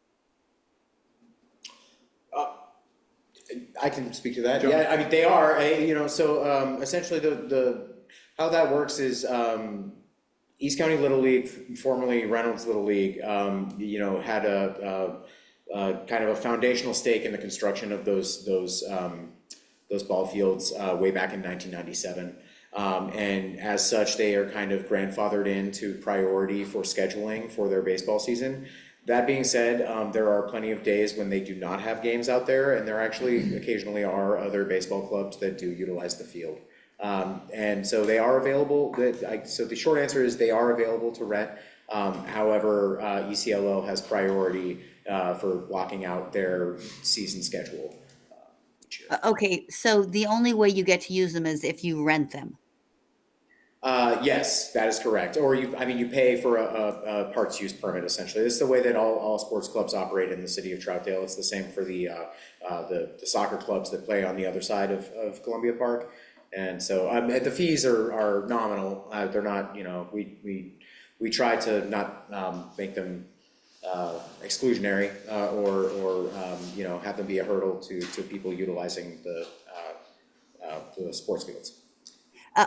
I can speak to that. Yeah, I mean, they are, so essentially how that works is East County Little League, formerly Reynolds Little League, had a kind of a foundational stake in the construction of those ball fields way back in 1997. And as such, they are kind of grandfathered into priority for scheduling for their baseball season. That being said, there are plenty of days when they do not have games out there, and there actually occasionally are other baseball clubs that do utilize the field. And so they are available. So the short answer is they are available to rent. However, ECLL has priority for blocking out their season schedule each year. Okay, so the only way you get to use them is if you rent them. Yes, that is correct. Or you pay for a parks use permit essentially. This is the way that all sports clubs operate in the city of Troutdale. It's the same for the soccer clubs that play on the other side of Columbia Park. And so the fees are nominal. They're not, we try to not make them exclusionary or have them be a hurdle to people utilizing the sports fields.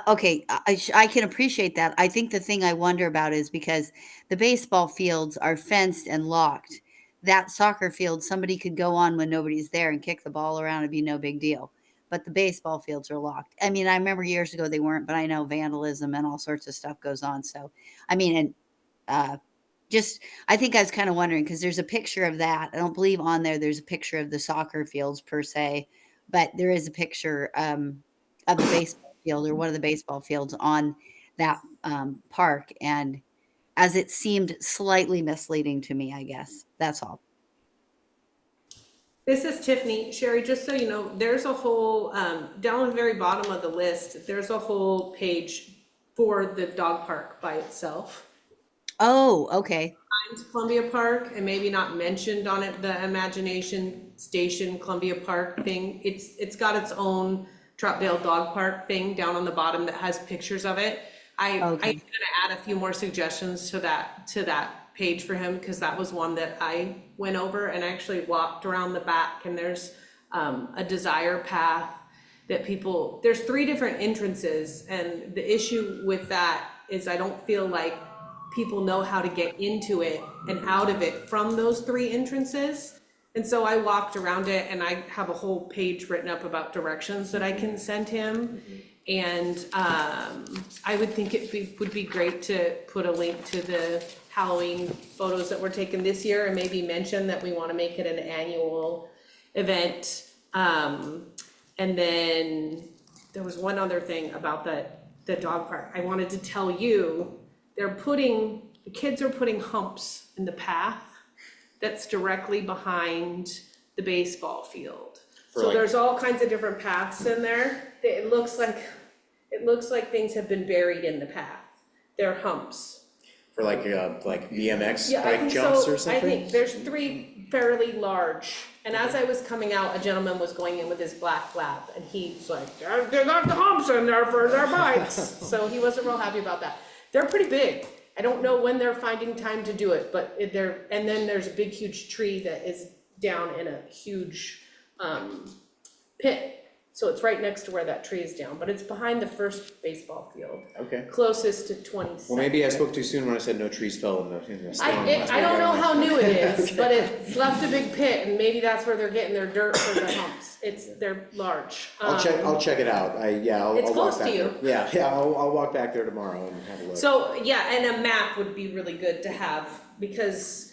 Okay, I can appreciate that. I think the thing I wonder about is because the baseball fields are fenced and locked. That soccer field, somebody could go on when nobody's there and kick the ball around. It'd be no big deal. But the baseball fields are locked. I mean, I remember years ago they weren't, but I know vandalism and all sorts of stuff goes on. So, I mean, and I think I was kind of wondering because there's a picture of that. I don't believe on there's a picture of the soccer fields per se, but there is a picture of the baseball field or one of the baseball fields on that park. And as it seemed slightly misleading to me, I guess. That's all. This is Tiffany. Sherry, just so you know, there's a whole, down on the very bottom of the list, there's a whole page for the dog park by itself. Oh, okay. Columbia Park, and maybe not mentioned on it, the Imagination Station Columbia Park thing. It's got its own Troutdale Dog Park thing down on the bottom that has pictures of it. I'm gonna add a few more suggestions to that page for him, because that was one that I went over and actually walked around the back, and there's a desire path that there's 3 different entrances, and the issue with that is I don't feel like people know how to get into it and out of it from those 3 entrances. And so I walked around it, and I have a whole page written up about directions that I can send him. And I would think it would be great to put a link to the Halloween photos that were taken this year, and maybe mention that we want to make it an annual event. And then there was one other thing about the dog park. I wanted to tell you, the kids are putting humps in the path that's directly behind the baseball field. So there's all kinds of different paths in there. It looks like things have been buried in the path. They're humps. For like BMX Yeah, I bike think jumps so. or something? I think there's 3 fairly large. And as I was coming out, a gentleman was going in with his black lab, and he's like, they got the humps in there for their bikes. So he wasn't real happy about that. They're pretty big. I don't know when they're finding time to do it, but and then there's a big, huge tree that is down in a huge pit. So it's right next to where that tree is down, but it's behind the first baseball field. Okay. Closest to 22nd. Well, maybe I spoke too soon when I said no trees fell in the storm. I don't know how new it is, but it's left a big pit, and maybe that's where they're getting their dirt for the humps. They're large. I'll check it out. I'll It's walk close back to you. there. Yeah, I'll walk back there tomorrow and have a look. So, yeah, and a map would be really good to have, because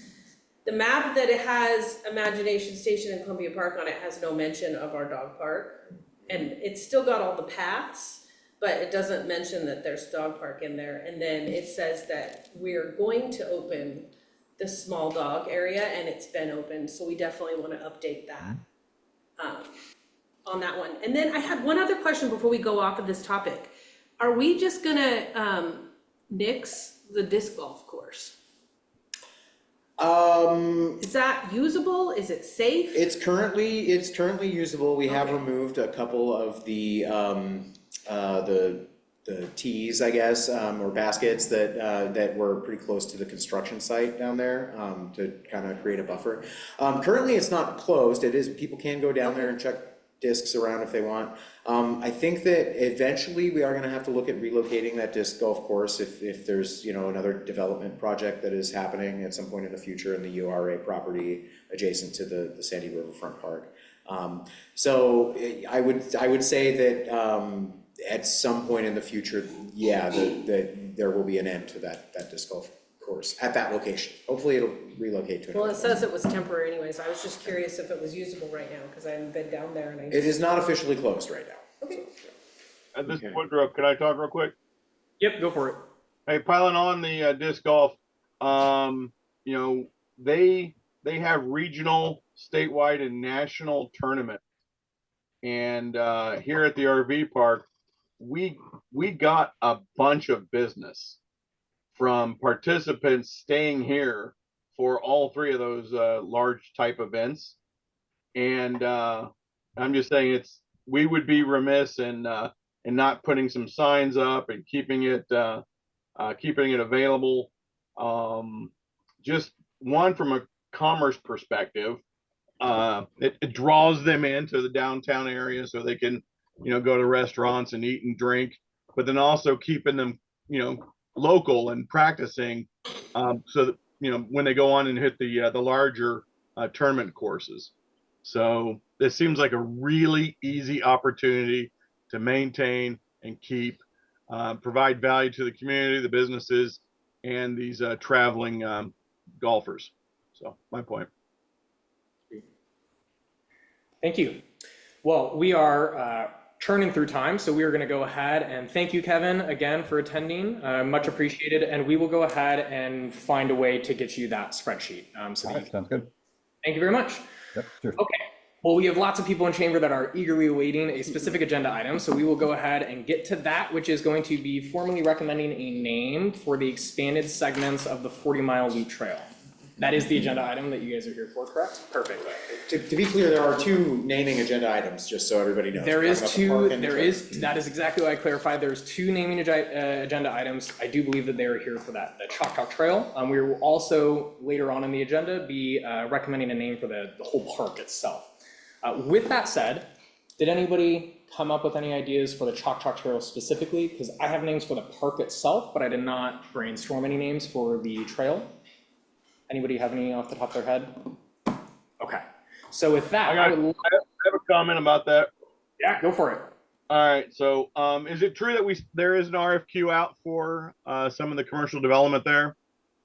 the map that it has Imagination Station and Columbia Park on it has no mention of our dog park. And it's still got all the paths, but it doesn't mention that there's dog park in there. And then it says that we're going to open the small dog area, and it's been opened, so we definitely want to update that. on that one. And then I had one other question before we go off of this topic. Are we just gonna nix the disc golf course? Is that usable? Is it safe? It's currently usable. We have Okay. removed a couple of the tees, I guess, or baskets that were pretty close to the construction site down there, to kind of create a buffer. Currently, it's not closed. It is, people can go down there and check discs around if they want. I think that eventually we are gonna have to look at relocating that disc golf course if there's, you know, another development project that is happening at some point in the future in the URA property adjacent to the Sandy Riverfront Park. So I would say that, at some point in the future, yeah, that there will be an end to that disc golf course at that location. Hopefully it'll relocate to another. Well, it says it was temporary anyways. I was just curious if it was usable right now, because I haven't been down there and I. It is not officially closed right now. Okay. At this point, can I talk real quick? Yep, go for it. Hey, piling on the disc golf, you know, they have regional, statewide, and national tournaments. And here at the RV park, we got a bunch of business from participants staying here for all three of those large type events. And I'm just saying, we would be remiss in not putting some signs up and keeping it available. Just one, from a commerce perspective, it draws them into the downtown area so they can, you know, go to restaurants and eat and drink, but then also keeping them, you know, local and practicing, so that, you know, when they go on and hit the larger tournament courses. So this seems like a really easy opportunity to maintain and keep, provide value to the community, the businesses, and these traveling golfers. So my point. Thank you. Well, we are churning through time, so we are going to go ahead and thank you, Kevin, again for attending. Much appreciated, and we will go ahead and find a way to get you that spreadsheet. So that Sounds good. Thank you very much. Yep, sure. Okay. Well, we have lots of people in chamber that are eagerly awaiting a specific agenda item, so we will go ahead and get to that, which is going to be formally recommending a name for the expanded segments of the 40-mile loop trail. That is the agenda item that you guys are here for, correct? Perfect. To be clear, there are two naming agenda items, just so everybody knows. There We're is talking about the two, park and the there trail. is, that is exactly what I clarified. There's two naming agenda items. I do believe that they are here for that, the Choctaw Trail. We will also, later on in the agenda, be recommending a name for the whole park itself. With that said, did anybody come up with any ideas for the Choctaw Trail specifically? Because I have names for the park itself, but I did not brainstorm any names for the trail. Anybody have any off the top of their head? Okay, so with that, I have a comment about that. Yeah, go for it. All right, so is it true that there is an RFQ out for some of the commercial development there?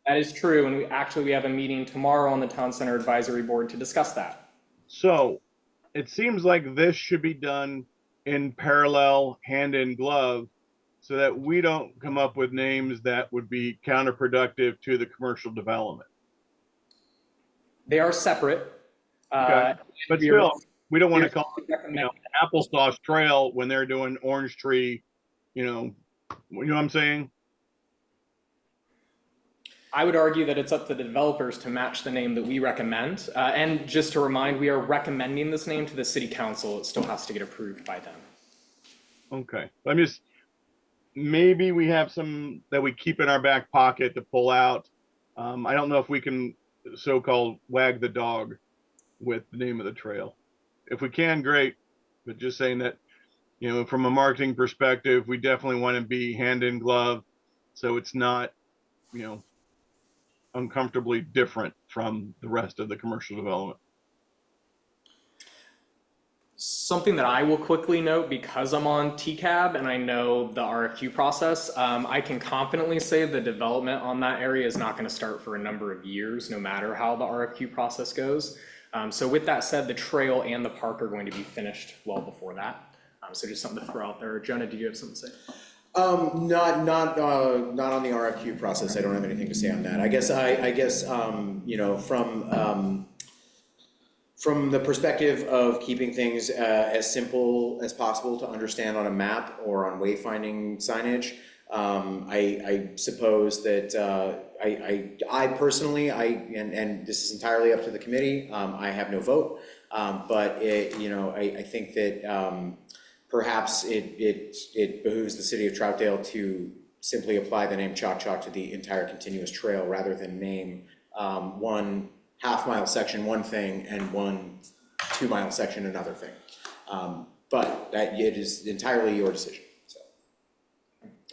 That is true, and we have a meeting tomorrow on the Town Center Advisory Board to discuss that. So it seems like this should be done in parallel, hand in glove, so that we don't come up with names that would be counterproductive to the commercial development. They are separate. Okay. But still, we don't want to call it, you know, Applesauce Trail when they're doing Orange Tree, you know what I'm saying? I would argue that it's up to the developers to match the name that we recommend. And just to remind, we are recommending this name to the city council. It still has to get approved by them. Okay, maybe we have some that we keep in our back pocket to pull out. I don't know if we can so-called wag the dog with the name of the trail. If we can, great, but just saying that, you know, from a marketing perspective, we definitely want to be hand in glove, so it's not, you know, uncomfortably different from the rest of the commercial development. Something that I will quickly note, because I'm on TCAB and I know the RFQ process, I can confidently say the development on that area is not going to start for a number of years, no matter how the RFQ process goes. So with that said, the trail and the park are going to be finished well before that. So just something to throw out there. Jonah, do you have something to say? Not on the RFQ process. I don't have anything to say on that. I guess you know, from From the perspective of keeping things as simple as possible to understand on a map or on wayfinding signage, I suppose that I personally, and this is entirely up to the committee, I have no vote, but I think that perhaps it behooves the city of Troutdale to simply apply the name Chalk Chalk to the entire continuous trail rather than name one half-mile section one thing and one 2-mile section another thing. But that it is entirely your decision, so.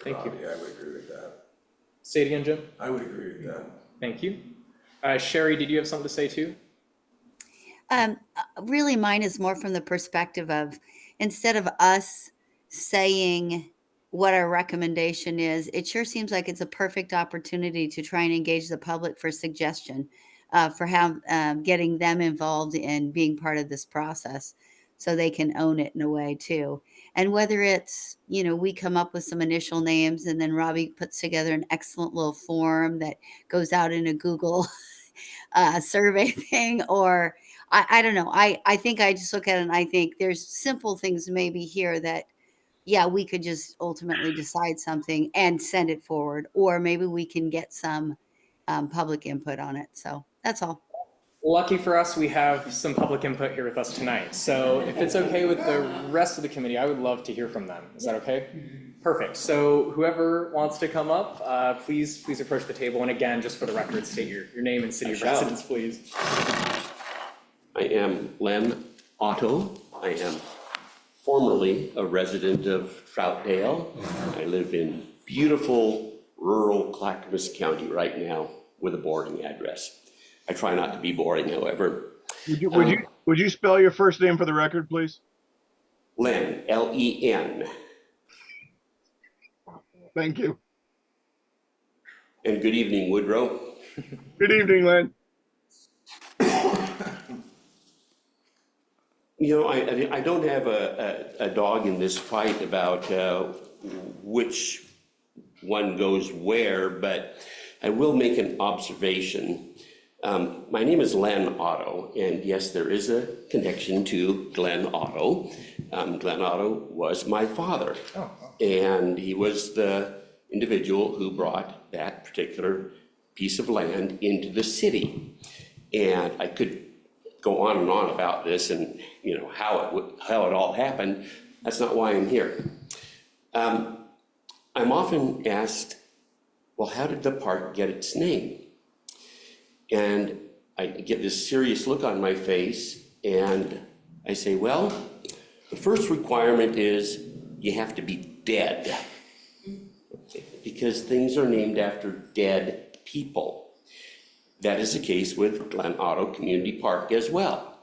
Thank you. Yeah, I would agree with that. Say it again, Jim. I would agree with that. Thank you. Sherry, did you have something to say too? Really, mine is more from the perspective of, instead of us saying what our recommendation is, it sure seems like it's a perfect opportunity to try and engage the public for suggestion, for how getting them involved in being part of this process so they can own it in a way too. And whether it's, we come up with some initial names and then Robbie puts together an excellent little form that goes out in a Google survey thing, or I don't know. I think I just look at it and I think there's simple things maybe here that, yeah, we could just ultimately decide something and send it forward, or maybe we can get some public input on it. So that's all. Lucky for us, we have some public input here with us tonight. So if it's okay with the rest of the committee, I would love to hear from them. Is that okay? Perfect. So whoever wants to come up, please approach the table. And again, just for the record, state your name and city of residence, please. I am Len Otto. I am formerly a resident of Troutdale. I live in beautiful rural Clackamas County right now with a boring address. I try not to be boring, however. Would you spell your first name for the record, please? Len, L-E-N. Thank you. And good evening, Woodrow. Good evening, Len. I don't have a dog in this fight about which one goes where, but I will make an observation. My name is Len Otto, and yes, there is a connection to Glenn Otto. Glenn Otto was my father, and he was the individual who brought that particular piece of land into the city. And I could go on and on about this and how it all happened. That's not why I'm here. I'm often asked, well, how did the park get its name? And I get this serious look on my face and I say, well, the first requirement is you have to be dead, because things are named after dead people. That is the case with Glen Otto Community Park as well.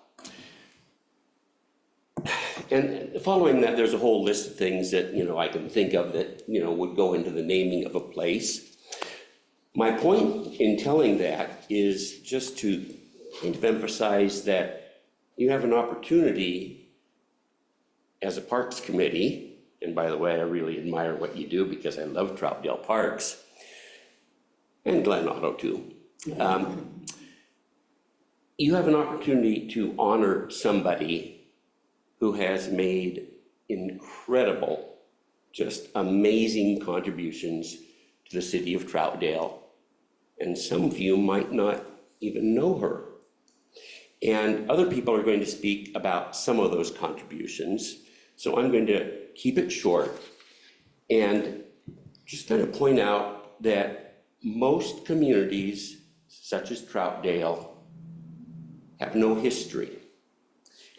And following that, there's a whole list of things that I can think of that would go into the naming of a place. My point in telling that is just to kind of emphasize that you have an opportunity as a Parks Committee, and by the way, I really admire what you do because I love Troutdale Parks, and Glen Otto too. You have an opportunity to honor somebody who has made incredible, just amazing contributions to the city of Troutdale. And some of you might not even know her. And other people are going to speak about some of those contributions. So I'm going to keep it short and just kind of point out that most communities, such as Troutdale, have no history.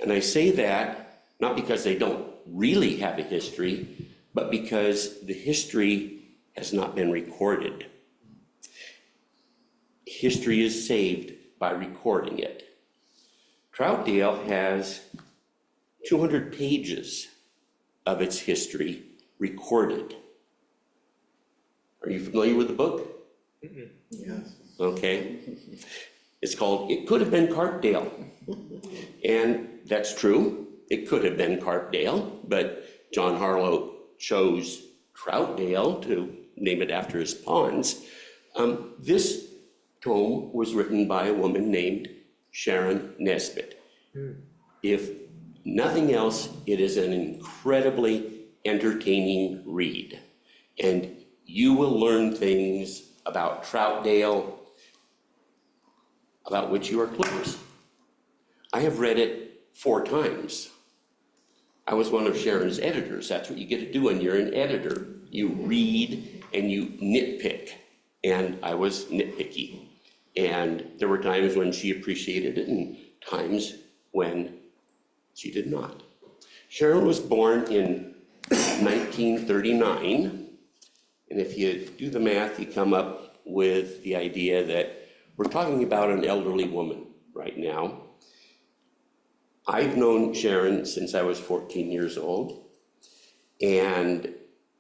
And I say that not because they don't really have a history, but because the history has not been recorded. History is saved by recording it. Troutdale has 200 pages of its history recorded. Are you familiar with the book? Yes. Okay. It's called It Could Have Been Carpdale. And that's true. It could have been Carpdale, but John Harlow chose Troutdale to name it after his ponds. This tome was written by a woman named Sharon Nesbitt. If nothing else, it is an incredibly entertaining read. And you will learn things about Troutdale about which you are clueless. I have read it 4 times. I was one of Sharon's editors. That's what you get to do when you're an editor. You read and you nitpick. And I was nitpicky. And there were times when she appreciated it and times when she did not. Sharon was born in 1939. And if you do the math, you come up with the idea that we're talking about an elderly woman right now. I've known Sharon since I was 14 years old. And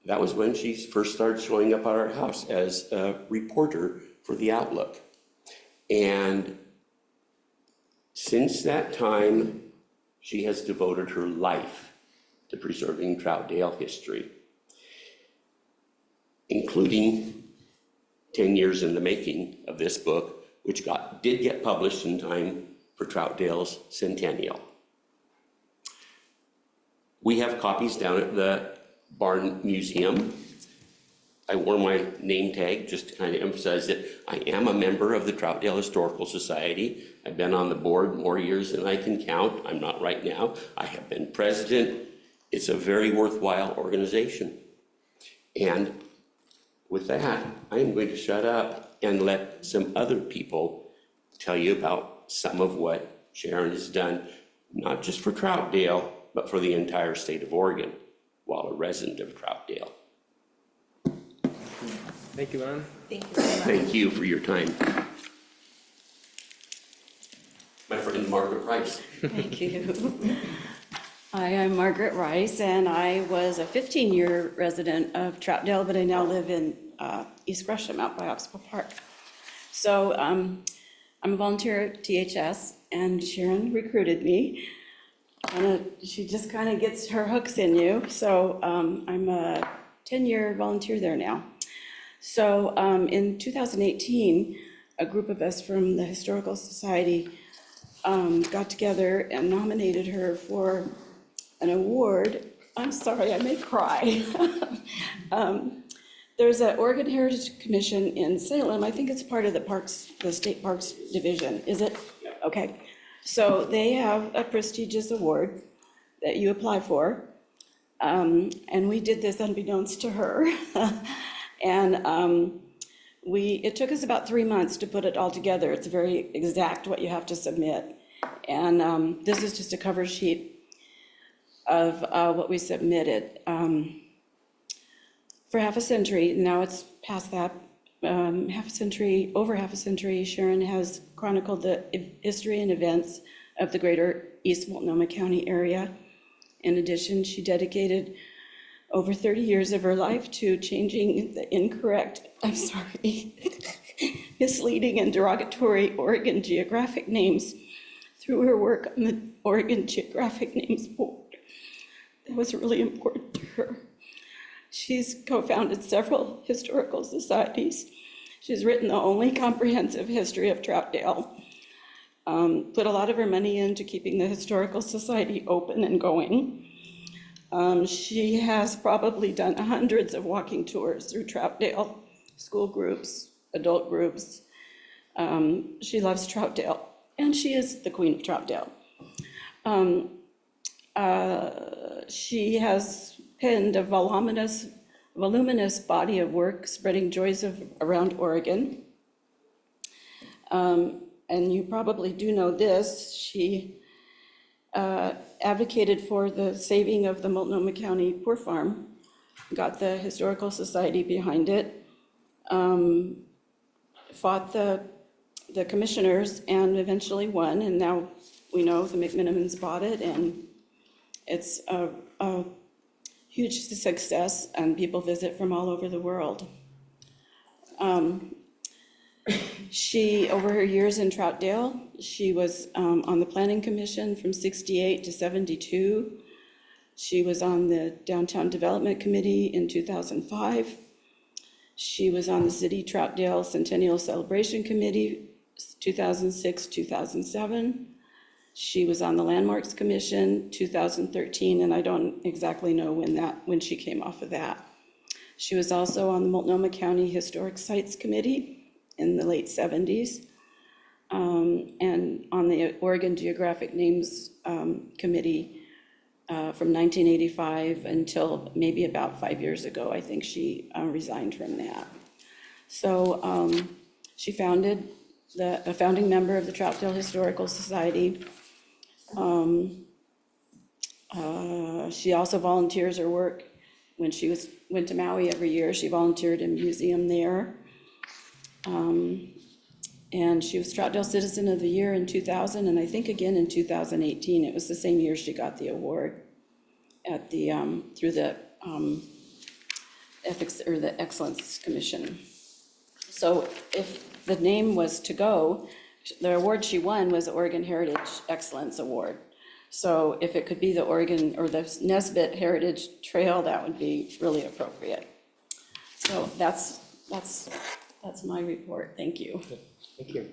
that was when she first started showing up at our house as a reporter for the Outlook. And since that time, she has devoted her life to preserving Troutdale history, including 10 years in the making of this book, which did get published in time for Troutdale's centennial. We have copies down at the Barn Museum. I wore my name tag just to kind of emphasize that I am a member of the Troutdale Historical Society. I've been on the board more years than I can count. I'm not right now. I have been president. It's a very worthwhile organization. And with that, I'm going to shut up and let some other people tell you about some of what Sharon has done, not just for Troutdale, but for the entire state of Oregon, while a resident of Troutdale. Thank you, Lynn. Thank you very much. Thank you for your time. My friend Margaret Rice. Thank you. Hi, I'm Margaret Rice, and I was a 15-year resident of Troutdale, but I now live in East Gresham, out by Oxbow Park. So I'm a volunteer at THS, and Sharon recruited me. She just kind of gets her hooks in you. So I'm a 10-year volunteer there now. So in 2018, a group of us from the Historical Society got together and nominated her for an award. I'm sorry, I may cry. There's an Oregon Heritage Commission in Salem. I think it's part of the State Parks Division, is it? Yeah. Okay. So they have a prestigious award that you apply for. And we did this unbeknownst to her. And it took us about 3 months to put it all together. It's very exact what you have to submit. And this is just a cover sheet of what we submitted. For half a century, now it's past that, over half a century, Sharon has chronicled the history and events of the greater East Multnomah County area. In addition, she dedicated over 30 years of her life to changing the incorrect, misleading and derogatory Oregon geographic names through her work on the Oregon Geographic Names Board. That was really important to her. She's co-founded several historical societies. She's written the only comprehensive history of Troutdale, put a lot of her money into keeping the Historical Society open and going. She has probably done hundreds of walking tours through Troutdale, school groups, adult groups. She loves Troutdale, and she is the queen of Troutdale. She has penned a voluminous body of work spreading joys around Oregon. And you probably do know this. She advocated for the saving of the Multnomah County Poor Farm, got the Historical Society behind it, fought the commissioners and eventually won, and now we know the McMinimans bought it, and it's a huge success, and people visit from all over the world. She, over her years in Troutdale, she was on the Planning Commission from 68 to 72. She was on the Downtown Development Committee in 2005. She was on the City Troutdale Centennial Celebration Committee, 2006, 2007. She was on the Landmarks Commission, 2013, and I don't exactly know when she came off of that. She was also on the Multnomah County Historic Sites Committee in the late 70s, and on the Oregon Geographic Names Committee from 1985 until maybe about 5 years ago. I think she resigned from that. So she founded a founding member of the Troutdale Historical Society. She also volunteers her work. When she went to Maui every year, she volunteered in a museum there. And she was Troutdale Citizen of the Year in 2000, and I think again in 2018. It was the same year she got the award at the through the Ethics or the Excellence Commission. So if the name was to go, the award she won was the Oregon Heritage Excellence Award. So if it could be the Oregon or the Nesbitt Heritage Trail, that would be really appropriate. So that's my report. Thank you. Thank you.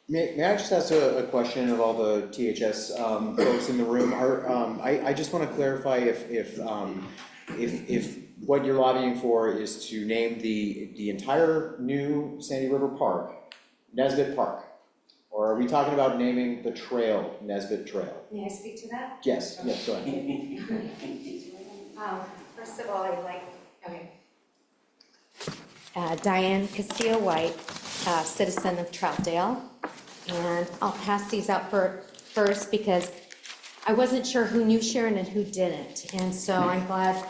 May I just ask a question of all the THS folks in the room? I just want to clarify if what you're lobbying for is to name the entire new Sandy River Park Nesbitt Park, or are we talking about naming the trail Nesbitt Trail? May I speak to that? Yes, yes, go ahead. First of all, Diane Castillo White, citizen of Troutdale. And I'll pass these out first because I wasn't sure who knew Sharon and who didn't. And so I'm glad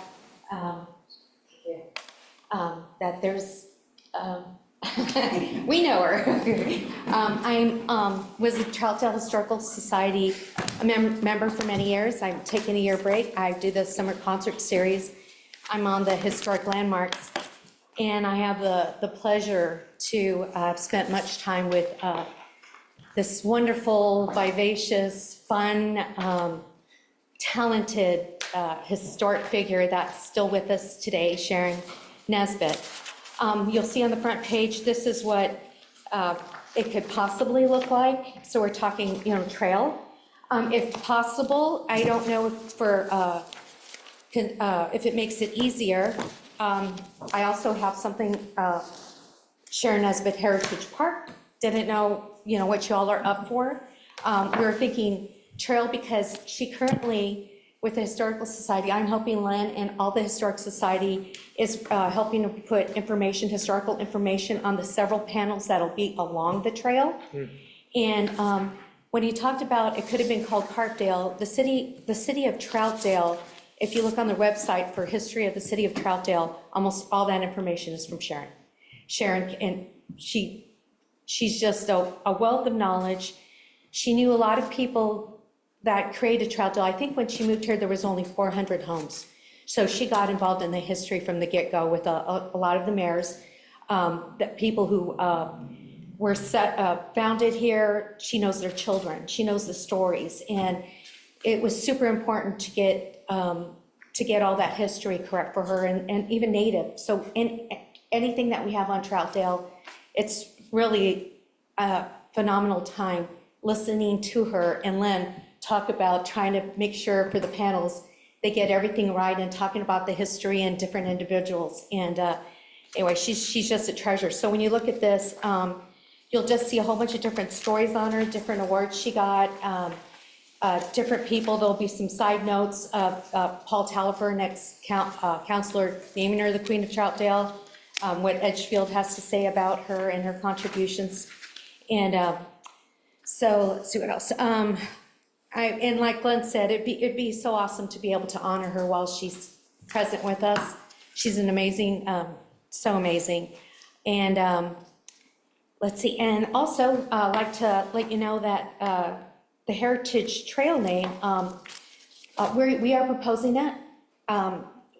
that there's, we know her. I was a Troutdale Historical Society member for many years. I've taken a year break. I do the summer concert series. I'm on the historic landmarks. And I have the pleasure to have spent much time with this wonderful, vivacious, fun, talented historic figure that's still with us today, Sharon Nesbitt. You'll see on the front page, this is what it could possibly look like. So we're talking, trail. If possible, I don't know if it makes it easier. I also have something, Sharon Nesbitt Heritage Park. Didn't know, what y'all are up for. We were thinking trail because she currently, with the Historical Society, I'm helping Len and all the Historic Society is helping to put historical information on the several panels that'll be along the trail. And when he talked about, it could have been called Parkdale, the city of Troutdale, if you look on the website for history of the city of Troutdale, almost all that information is from Sharon. Sharon, and she's just a wealth of knowledge. She knew a lot of people that created Troutdale. I think when she moved here, there was only 400 homes. So she got involved in the history from the get-go with a lot of the mayors, that people who were founded here. She knows their children. She knows the stories. And it was super important to get all that history correct for her and even native. So in anything that we have on Troutdale, it's really a phenomenal time listening to her and Len talk about trying to make sure for the panels they get everything right and talking about the history and different individuals. And anyway, she's just a treasure. So when you look at this, you'll just see a whole bunch of different stories on her, different awards she got, different people. There'll be some side notes of Paul Tallifer, next counselor, naming her the Queen of Troutdale, what Edgefield has to say about her and her contributions. And so let's see what else. And like Glenn said, it'd be so awesome to be able to honor her while she's present with us. She's an amazing, so amazing. And let's see, and also like to let you know that the Heritage Trail name, we are proposing it.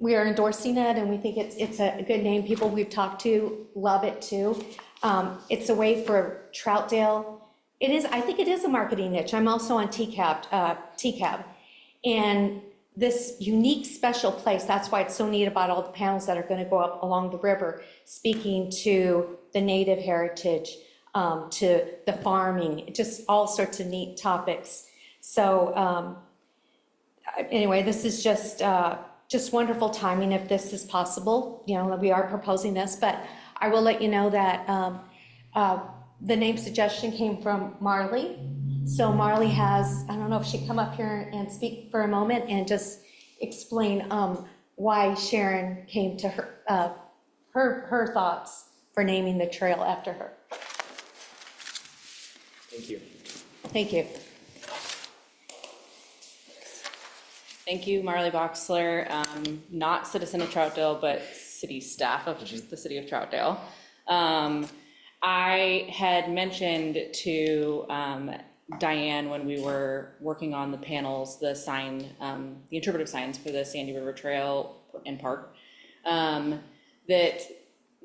We are endorsing it, and we think it's a good name. People we've talked to love it too. It's a way for Troutdale. I think it is a marketing niche. I'm also on TCAB. And this unique special place, that's why it's so neat about all the panels that are gonna go up along the river, speaking to the native heritage, to the farming, just all sorts of neat topics. So anyway, this is just wonderful timing if this is possible. You know, we are proposing this, but I will let you know that the name suggestion came from Marley. So Marley has, I don't know if she'd come up here and speak for a moment and just explain why Sharon came to her thoughts for naming the trail after her. Thank you. Thank you. Thank you, Marley Boxler, not citizen of Troutdale, but city staff of the city of Troutdale. I had mentioned to Diane when we were working on the panels, the sign, the interpretive signs for the Sandy River Trail and Park, that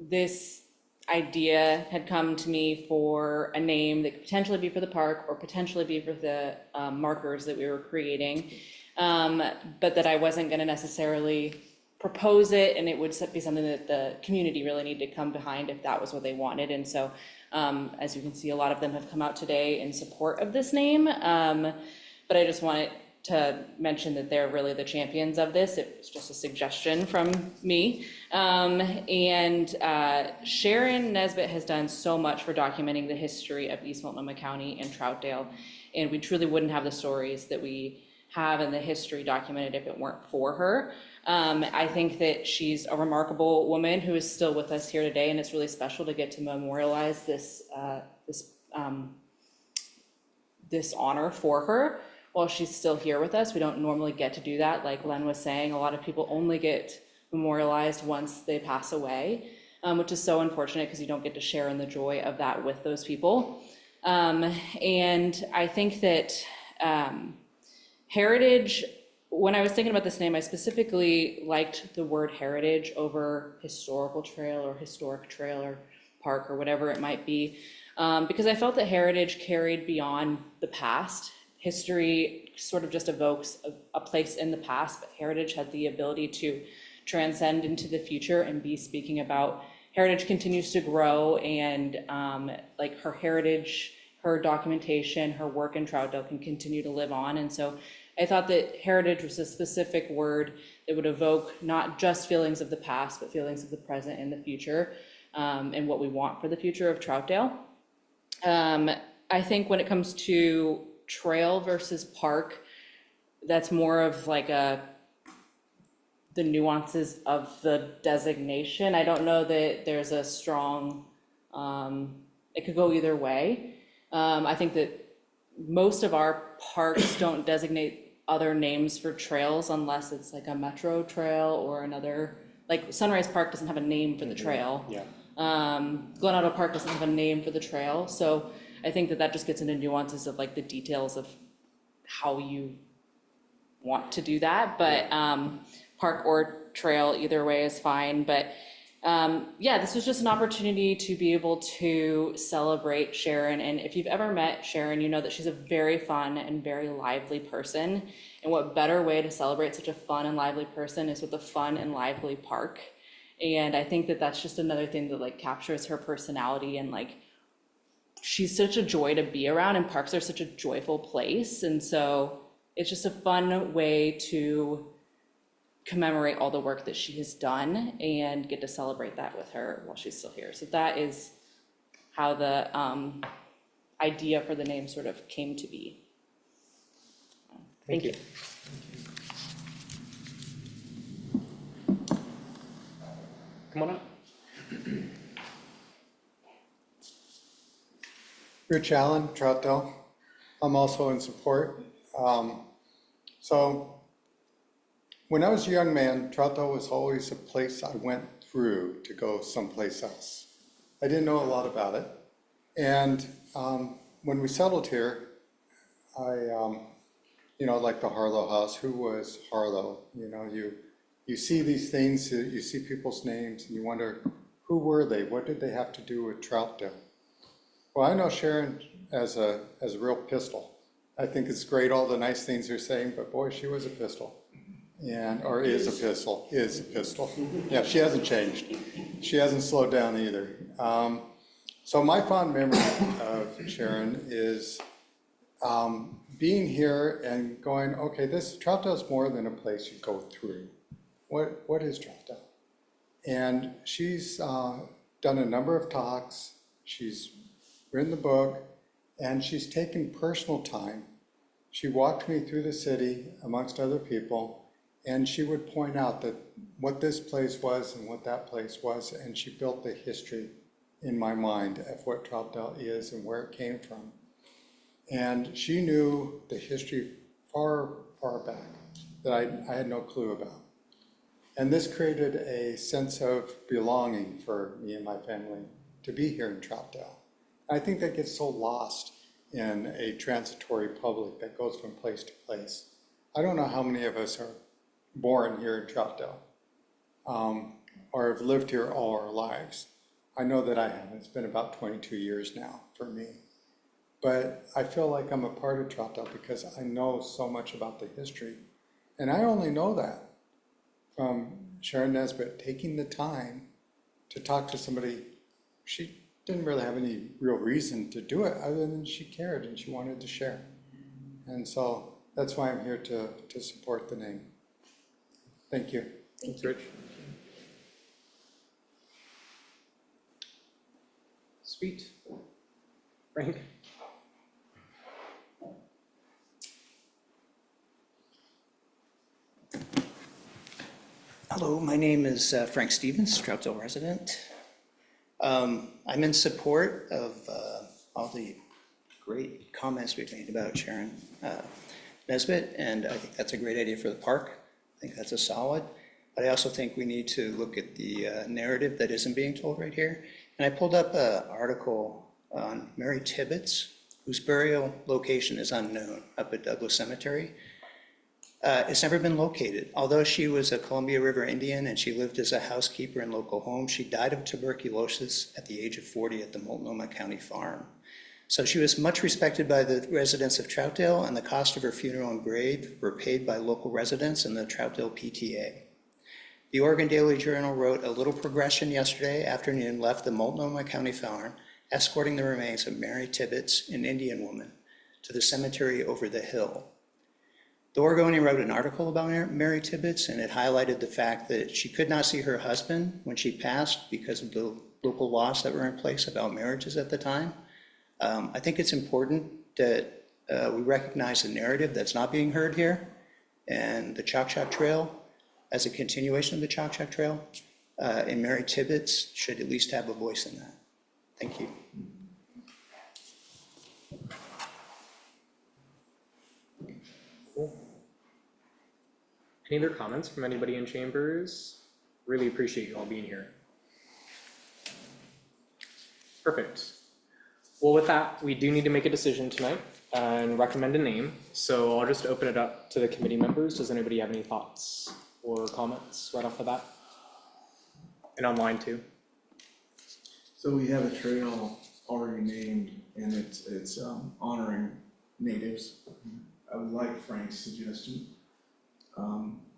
this idea had come to me for a name that could potentially be for the park or potentially be for the markers that we were creating, but that I wasn't going to necessarily propose it, and it would be something that the community really needed to come behind if that was what they wanted. And so as you can see, a lot of them have come out today in support of this name, but I just wanted to mention that they're really the champions of this. It was just a suggestion from me. And Sharon Nesbitt has done so much for documenting the history of East Multnomah County and Troutdale, and we truly wouldn't have the stories that we have in the history documented if it weren't for her. I think that she's a remarkable woman who is still with us here today, and it's really special to get to memorialize this this honor for her while she's still here with us. We don't normally get to do that. Like Len was saying, a lot of people only get memorialized once they pass away, which is so unfortunate because you don't get to share in the joy of that with those people. And I think that heritage, when I was thinking about this name, I specifically liked the word heritage over historical trail or historic trail or park or whatever it might be, because I felt that heritage carried beyond the past. History sort of just evokes a place in the past, but heritage had the ability to transcend into the future and be speaking about heritage continues to grow, and like her heritage, her documentation, her work in Troutdale can continue to live on. And so I thought that heritage was a specific word that would evoke not just feelings of the past, but feelings of the present and the future, and what we want for the future of Troutdale. I think when it comes to trail versus park, that's more of like the nuances of the designation. I don't know that there's a strong, it could go either way. I think that most of our parks don't designate other names for trails unless it's like a metro trail or another, like Sunrise Park doesn't have a name for the trail. Yeah. Glen Park doesn't have a name for the trail. So I think that just gets into nuances of like the details of how you want to do that, but park or trail, either way is fine. But yeah, this was just an opportunity to be able to celebrate Sharon. And if you've ever met Sharon, you know that she's a very fun and very lively person. And what better way to celebrate such a fun and lively person is with a fun and lively park. And I think that that's just another thing that like captures her personality, and like she's such a joy to be around, and parks are such a joyful place. And so it's just a fun way to commemorate all the work that she has done and get to celebrate that with her while she's still here. So that is how the idea for the name sort of came to be. Thank you. Come on up. Rich Allen, Troutdale. I'm also in support. So when I was a young man, Troutdale was always a place I went through to go someplace else. I didn't know a lot about it. And when we settled here, like the Harlow House, who was Harlow? You see these things, you see people's names, and you wonder, who were they? What did they have to do with Troutdale? Well, I know Sharon as a real pistol. I think it's great, all the nice things you're saying, but boy, she was a pistol. Or is a pistol. Yeah, she hasn't changed. She hasn't slowed down either. So my fond memory of Sharon is being here and going, okay, this Troutdale's more than a place you go through. What is Troutdale? And she's done a number of talks, she's written the book, and she's taken personal time. She walked me through the city amongst other people, and she would point out that what this place was and what that place was, and she built the history in my mind of what Troutdale is and where it came from. And she knew the history far, far back that I had no clue about. And this created a sense of belonging for me and my family to be here in Troutdale. I think that gets so lost in a transitory public that goes from place to place. I don't know how many of us are born here in Troutdale or have lived here all our lives. I know that I haven't. It's been about 22 years now for me. But I feel like I'm a part of Troutdale because I know so much about the history. And I only know that from Sharon Nesbitt taking the time to talk to somebody. She didn't really have any real reason to do it other than she cared and she wanted to share. And so that's why I'm here to support the name. Thank you. Thanks, Rich. Sweet. Frank? Hello, my name is Frank Stevens, Troutdale resident. I'm in support of all the great comments we've made about Sharon Nesbitt, and I think that's a great idea for the park. I think that's a solid, but I also think we need to look at the narrative that isn't being told right here. And I pulled up an article on Mary Tibbetts, whose burial location is unknown, up at Douglas Cemetery. It's never been located. Although she was a Columbia River Indian and she lived as a housekeeper in local homes, she died of tuberculosis at the age of 40 at the Multnomah County farm. So she was much respected by the residents of Troutdale, and the cost of her funeral and grave were paid by local residents and the Troutdale PTA. The Oregon Daily Journal wrote, a little progression yesterday afternoon left the Multnomah County farm, escorting the remains of Mary Tibbetts, an Indian woman, to the cemetery over the hill. The Oregonian wrote an article about Mary Tibbetts, and it highlighted the fact that she could not see her husband when she passed because of the local laws that were in place about marriages at the time. I think it's important that we recognize the narrative that's not being heard here, and the Choctaw Trail, as a continuation of the Choctaw Trail, and Mary Tibbetts should at least have a voice in that. Thank you. Cool. Any other comments from anybody in chambers? Really appreciate you all being here. Perfect. Well, with that, we do need to make a decision tonight and recommend a name. So I'll just open it up to the committee members. Does anybody have any thoughts or comments right off the bat? And online too. So we have a trail already named, and it's honoring natives. I would like Frank's suggestion.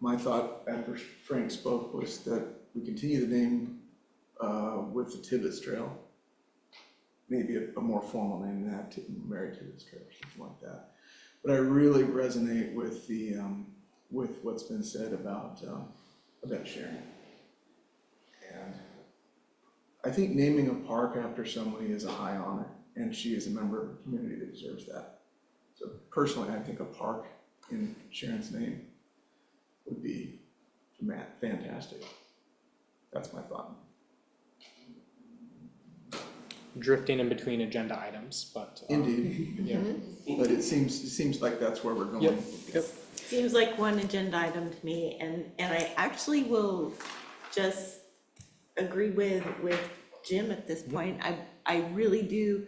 My thought after Frank spoke was that we continue the name with the Tibbetts Trail. Maybe a more formal name than that, Mary Tibbetts Trail or something like that. But I really resonate with the with what's been said about Sharon. And I think naming a park after somebody is a high honor, and she is a member of a community that deserves that. So personally, I think a park in Sharon's name would be fantastic. That's my thought. Drifting in between agenda items, but Indeed. yeah. But it seems like that's where we're going. Yep. Seems like one agenda item to me, and I actually will just agree with Jim at this point. I really do.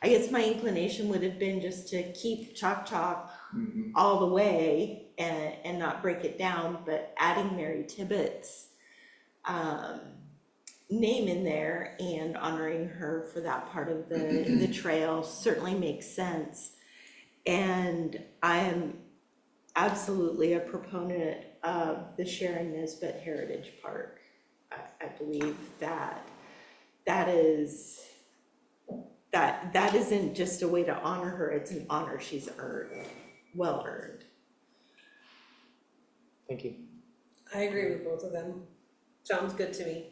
I guess my inclination would have been just to keep Choctaw all the way and not break it down, but adding Mary Tibbetts' name in there and honoring her for that part of the trail certainly makes sense. And I am absolutely a proponent of the Sharon Nesbitt Heritage Park. I believe that is that isn't just a way to honor her, it's an honor she's earned, well earned. Thank you. I agree with both of them. Sounds good to me.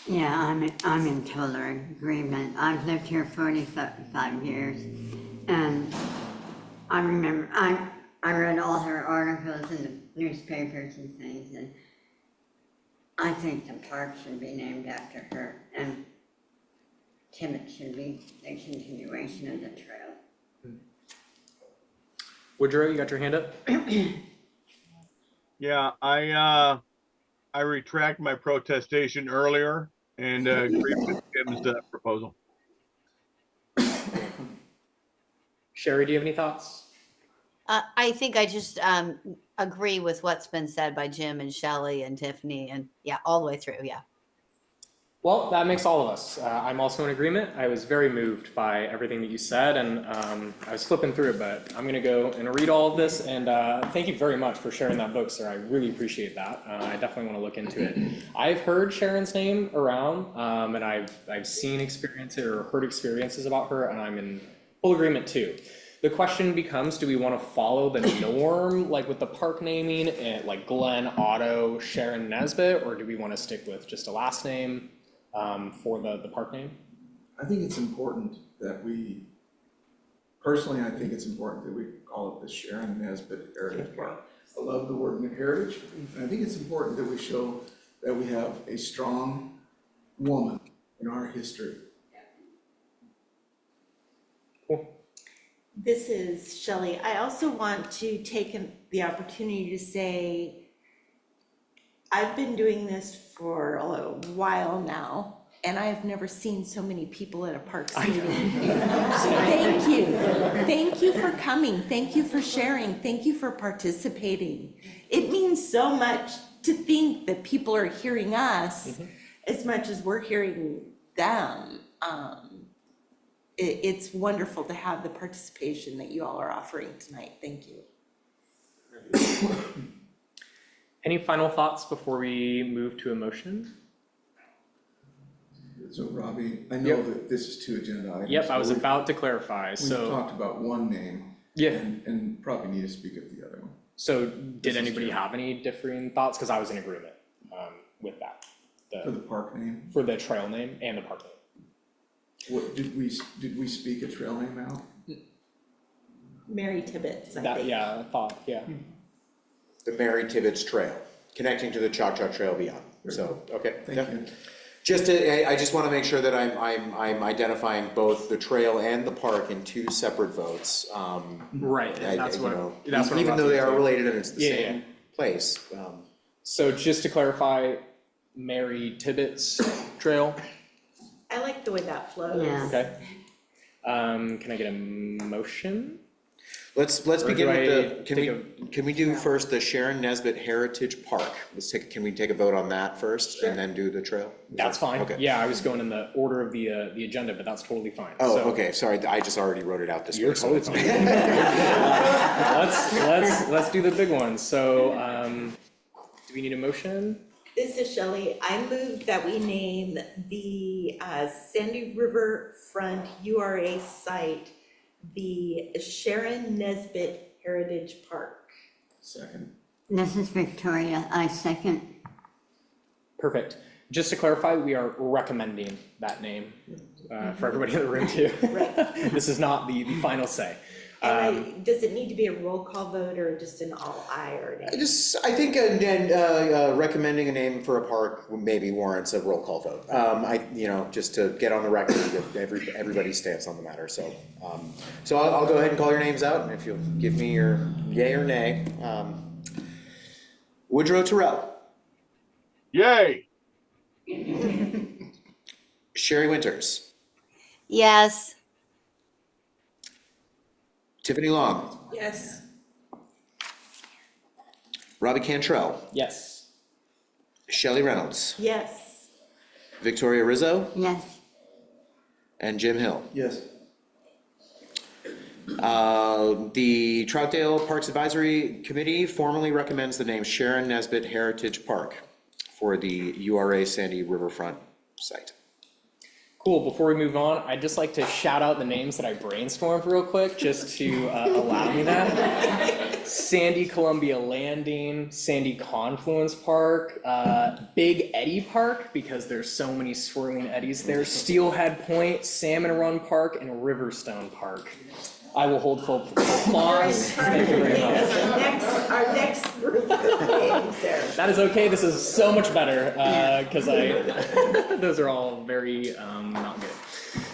Yeah, I'm in total agreement. I've lived here 45 years, and I remember, I read all her articles in the newspapers and things, and I think the park should be named after her, and Tibbet should be a continuation of the trail. Woodrow, you got your hand up? Yeah, I retract my protestation earlier and agree with Tim's proposal. Sherry, do you have any thoughts? I think I just agree with what's been said by Jim and Shelley and Tiffany, and yeah, all the way through. Yeah. Well, that makes all of us. I'm also in agreement. I was very moved by everything that you said, and I was flipping through it, but I'm going to go and read all of this. And thank you very much for sharing that book, sir. I really appreciate that. I definitely want to look into it. I've heard Sharon's name around, and I've seen experiences or heard experiences about her, and I'm in full agreement too. The question becomes, do we want to follow the norm, like with the park naming, and like Glenn, Otto, Sharon, Nesbitt, or do we want to stick with just a last name for the park name? I think it's important that we, personally, I think it's important that we call it the Sharon Nesbitt Heritage Park. I love the word heritage, and I think it's important that we show that we have a strong woman in our history. Cool. This is Shelley. I also want to take the opportunity to say, I've been doing this for a while now, and I have never seen so many people at a parks meeting. Thank you. Thank you for coming. Thank you for sharing. Thank you for participating. It means so much to think that people are hearing us as much as we're hearing them. It's wonderful to have the participation that you all are offering tonight. Thank you. Any final thoughts before we move to a motion? So Robbie, I know that this is 2 agenda items. Yep, I was about to clarify, We've so. talked about one name. Yeah. And probably need to speak of the other one. So did anybody have any differing thoughts? Because I was in agreement with that. For the park name? For the trail name and the park name. What, did we speak a trail name out? Mary Tibbetts, I That, think. yeah, I thought, yeah. The Mary Tibbetts Trail, connecting to the Cha-Cha Trail beyond. So, okay. Thank you. Just to, I just want to make sure that I'm identifying both the trail and the park in 2 separate votes. Right, and that's what, that's what I'm even about though to they get are to. related and it's the Yeah, same yeah. place. So just to clarify, Mary Tibbetts Trail, I like the way that flows. Yeah. okay. Can I get a motion? Let's Or begin do with I can we do first the Sharon Nesbitt Heritage Park? Can we take a vote on that first and then do the trail? That's fine. Okay. Yeah, I was going in the order of the agenda, but that's totally fine. Oh, So okay, sorry, I just already wrote it out this way. You're so totally it's- fine. Let's do the big one. So, do we need a motion? This is Shelley. I move that we name the Sandy Riverfront URA site the Sharon Nesbitt Heritage Park. Second. This is Victoria, I second. Perfect. Just to clarify, we are recommending that name for everybody in the room too. Right. This is not the final say. And does it need to be a roll call vote or just an all aye or nay? I think recommending a name for a park maybe warrants a roll call vote. Just to get on the record with everybody's stance on the matter, so. So I'll go ahead and call your names out, and if you'll give me your yay or nay. Woodrow Terrell. Yay! Sherry Winters. Yes. Tiffany Long. Yes. Robbie Cantrell. Yes. Shelley Reynolds. Yes. Victoria Rizzo. Yes. And Jim Hill. Yes. The Troutdale Parks Advisory Committee formally recommends the name Sharon Nesbitt Heritage Park for the URA Sandy Riverfront site. Cool, before we move on, I'd just like to shout out the names that I brainstormed real quick, just to allow me that. Sandy Columbia Landing, Sandy Confluence Park, Big Eddy Park, because there's so many swirling eddies there, Steelhead Point, Salmon Run Park, and Riverstone Park. I will hold full applause. Thank you very much. Our next group of names there. That is okay, this is so much better, because those are all very not good.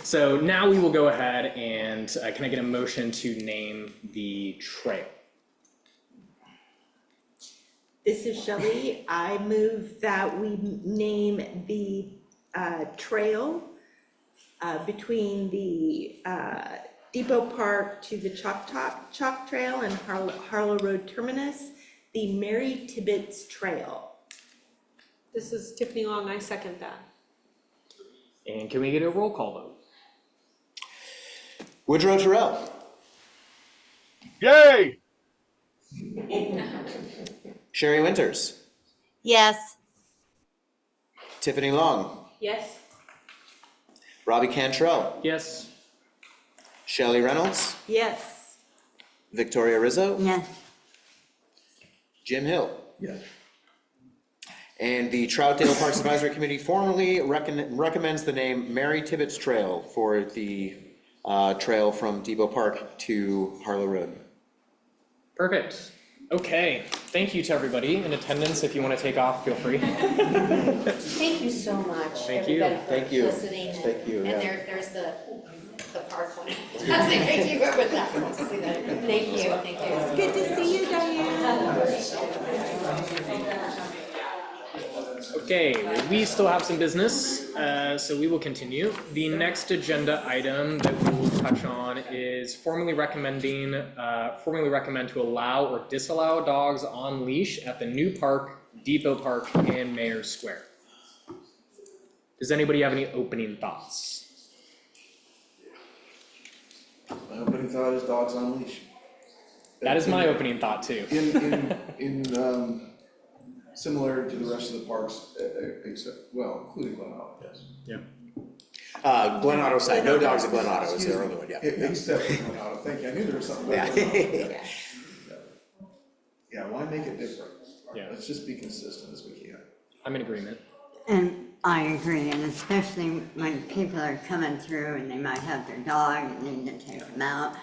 So now we will go ahead and, can I get a motion to name the trail? This is Shelley. I move that we name the trail between the Depot Park to the Chalk Trail and Harlow Road Terminus, the Mary Tibbetts Trail. This is Tiffany Long, I second that. And can we get a roll call vote? Woodrow Terrell. Yay! Sherry Winters. Yes. Tiffany Long. Yes. Robbie Cantrell. Yes. Shelley Reynolds. Yes. Victoria Rizzo. Yes. Jim Hill. Yes. And the Troutdale Parks Advisory Committee formally recommends the name Mary Tibbetts Trail for the trail from Depot Park to Harlow Road. Perfect. Okay, thank you to everybody in attendance. If you want to take off, feel free. Thank you so much, Thank you. everybody, for Thank you. listening. Thank you, yeah. And there's the park one. Thank you for that. Thank you, thank you. It's good to see you, Diane. Okay, we still have some business, so we will continue. The next agenda item that we will touch on is formally recommend to allow or disallow dogs on leash at the new park, Depot Park, and Mayor's Square. Does anybody have any opening thoughts? My opening thought is dogs on leash. That is my opening thought too. Similar to the rest of the parks, except, well, including Glen Auto, yes. Yeah. Glen Auto side, no dogs at Glen Auto is their only one, yeah. Except for Glen Auto, thank you, I knew there was something about Glen Auto. Yeah, why make it different? Yeah. Let's just be consistent as we can. I'm in agreement. And I agree, and especially when people are coming through and they might have their dog and need to take them out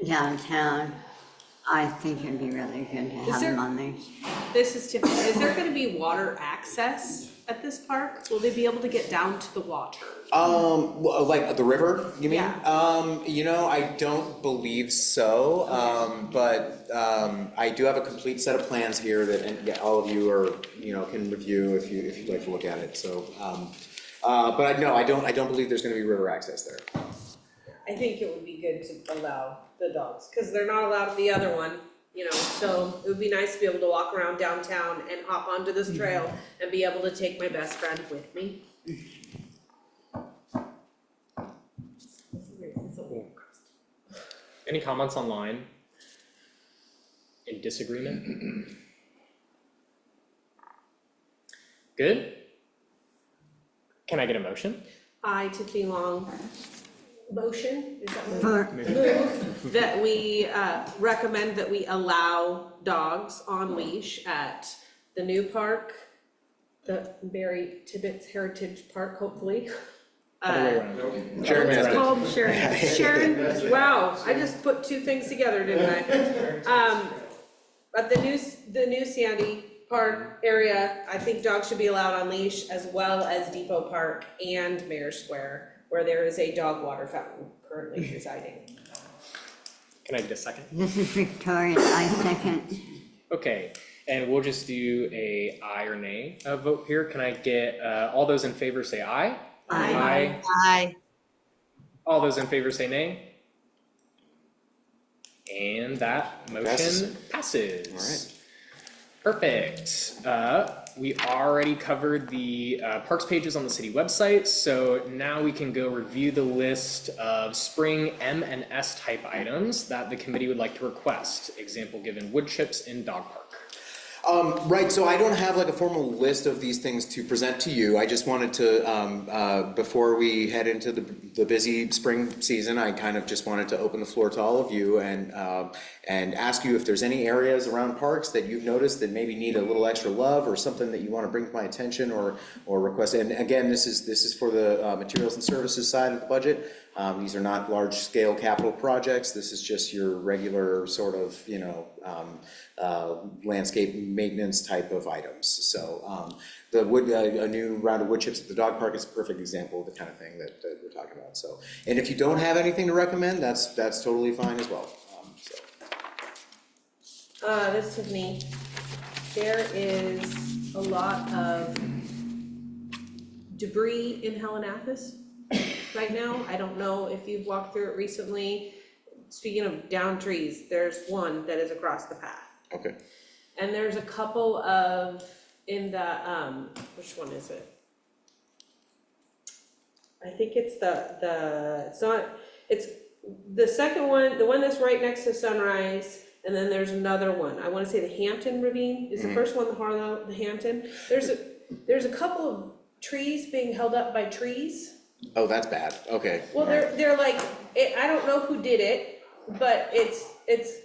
downtown, I think it'd be really good to have them on leash. This is Tiffany. Is there gonna be water access at this park? Will they be able to get down to the water? Well, like the river, you mean? Yeah. You know, I don't believe so, but I do have a complete set of plans here that, and yeah, all of you are, can review if you'd like to look at it, so. But I don't believe there's gonna be river access there. I think it would be good to allow the dogs, cause they're not allowed the other one, so it would be nice to be able to walk around downtown and hop onto this trail and be able to take my best friend with me. Any comments online? In disagreement? Good? Can I get a motion? I, Tiffany Long, motion, is that For- move that we recommend that we allow dogs on leash at the new park, the Mary Tibbetts Heritage Park, hopefully. Other way around. Sharon It's missed it. called Sharon. Sharon, wow, I just put two things together, didn't I? But the new Sandy Park area, I think dogs should be allowed on leash, as well as Depot Park and Mayor's Square, where there is a dog water fountain currently residing. Can I get a second? This is Victoria, I second. Okay, and we'll just do a aye or nay vote here. Can I get, all those in favor say aye? Aye. Aye. All those in favor say nay? And that motion passes. All right. Perfect. We already covered the parks pages on the city website, so now we can go review the list of spring M&S type items that the committee would like to request. Example given, wood chips in dog park. Right, so I don't have like a formal list of these things to present to you. I just wanted to, before we head into the busy spring season, I kind of just wanted to open the floor to all of you and ask you if there's any areas around parks that you've noticed that maybe need a little extra love or something that you want to bring to my attention or request. And again, this is for the materials and services side of the budget. These are not large-scale capital projects. This is just your regular sort of, landscape maintenance type of items. So the wood, a new round of wood chips at the dog park is a perfect example of the kind of thing that we're talking about. So, and if you don't have anything to recommend, that's totally fine as well. This is Tiffany. There is a lot of debris in Helenathus right now. I don't know if you've walked through it recently. Speaking of down trees, there's one that is across the path. Okay. And there's a couple of, in the, which one is it? I think it's it's the second one, the one that's right next to Sunrise, and then there's another one. I wanna say the Hampton Ravine is the first one, the Harlow, the Hampton. There's a couple of trees being held up by trees. Oh, that's bad. Okay. Well, they're like, I don't know who did it, but it's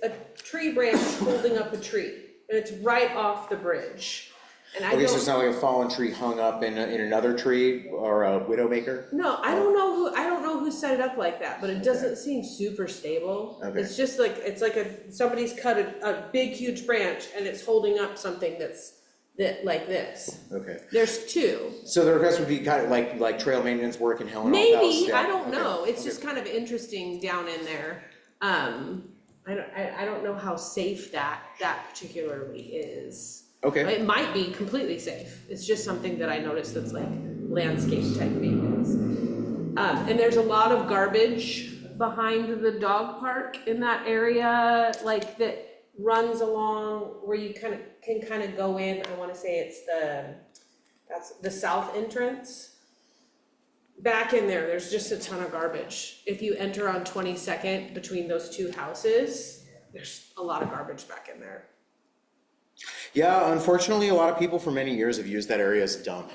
a tree branch holding up a tree, and it's right off the bridge. And I Okay, so don't, it's not like a fallen tree hung up in another tree or a widowmaker? no, I don't know who set it up like that, but it doesn't seem super stable. Okay. It's just like, it's like somebody's cut a big, huge branch, and it's holding up something like this. Okay. There's two. So the request would be kind of like trail maintenance work in Helen Maybe, House? Yeah. I don't Okay. know, it's just kind of interesting down in there. I don't know how safe that particularly is. Okay. It might be completely safe, it's just something that I noticed that's like landscape type maintenance. And there's a lot of garbage behind the dog park in that area, like that runs along where you can kind of go in. I wanna say that's the south entrance. Back in there's just a ton of garbage. If you enter on 22nd between those two houses, there's a lot of garbage back in there. Yeah, unfortunately, a lot of people for many years have used that area as a dump.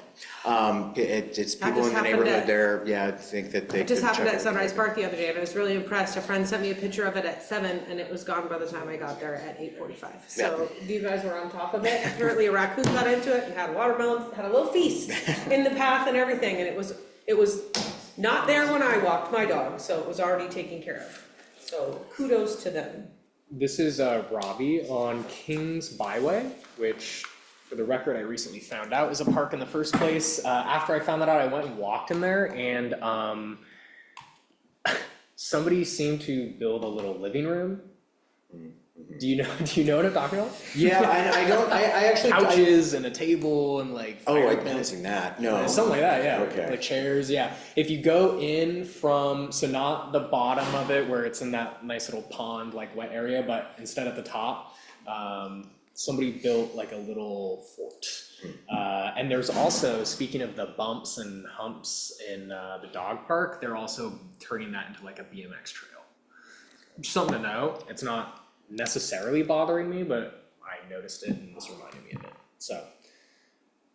It's That people just in the happened neighborhood at- there, yeah, think that they It just could happened check at it. Sunrise Park the other day, and I was really impressed. A friend sent me a picture of it at 7, and it was gone by the time I got there at 8:45. So you guys were on top of it. Apparently a raccoon got into it and had watermelons, had a little feast in the path and everything, and it was not there when I walked my dog, so it was already taken care of. So kudos to them. This is Robbie on Kings Byway, which, for the record, I recently found out is a park in the first place. After I found that out, I went and walked in there, and somebody seemed to build a little living room. Do you know what I'm talking about? Yeah, I actually. Couches and a table and like. Oh, fire I pit. haven't seen that, no. Something like that, yeah. Okay. Like chairs, yeah. If you go in from, so not the bottom of it where it's in that nice little pond, like wet area, but instead at the top, somebody built like a little fort. And there's also, speaking of the bumps and humps in the dog park, they're also turning that into like a BMX trail. Something to know. It's not necessarily bothering me, but I noticed it and this reminded me of it, so.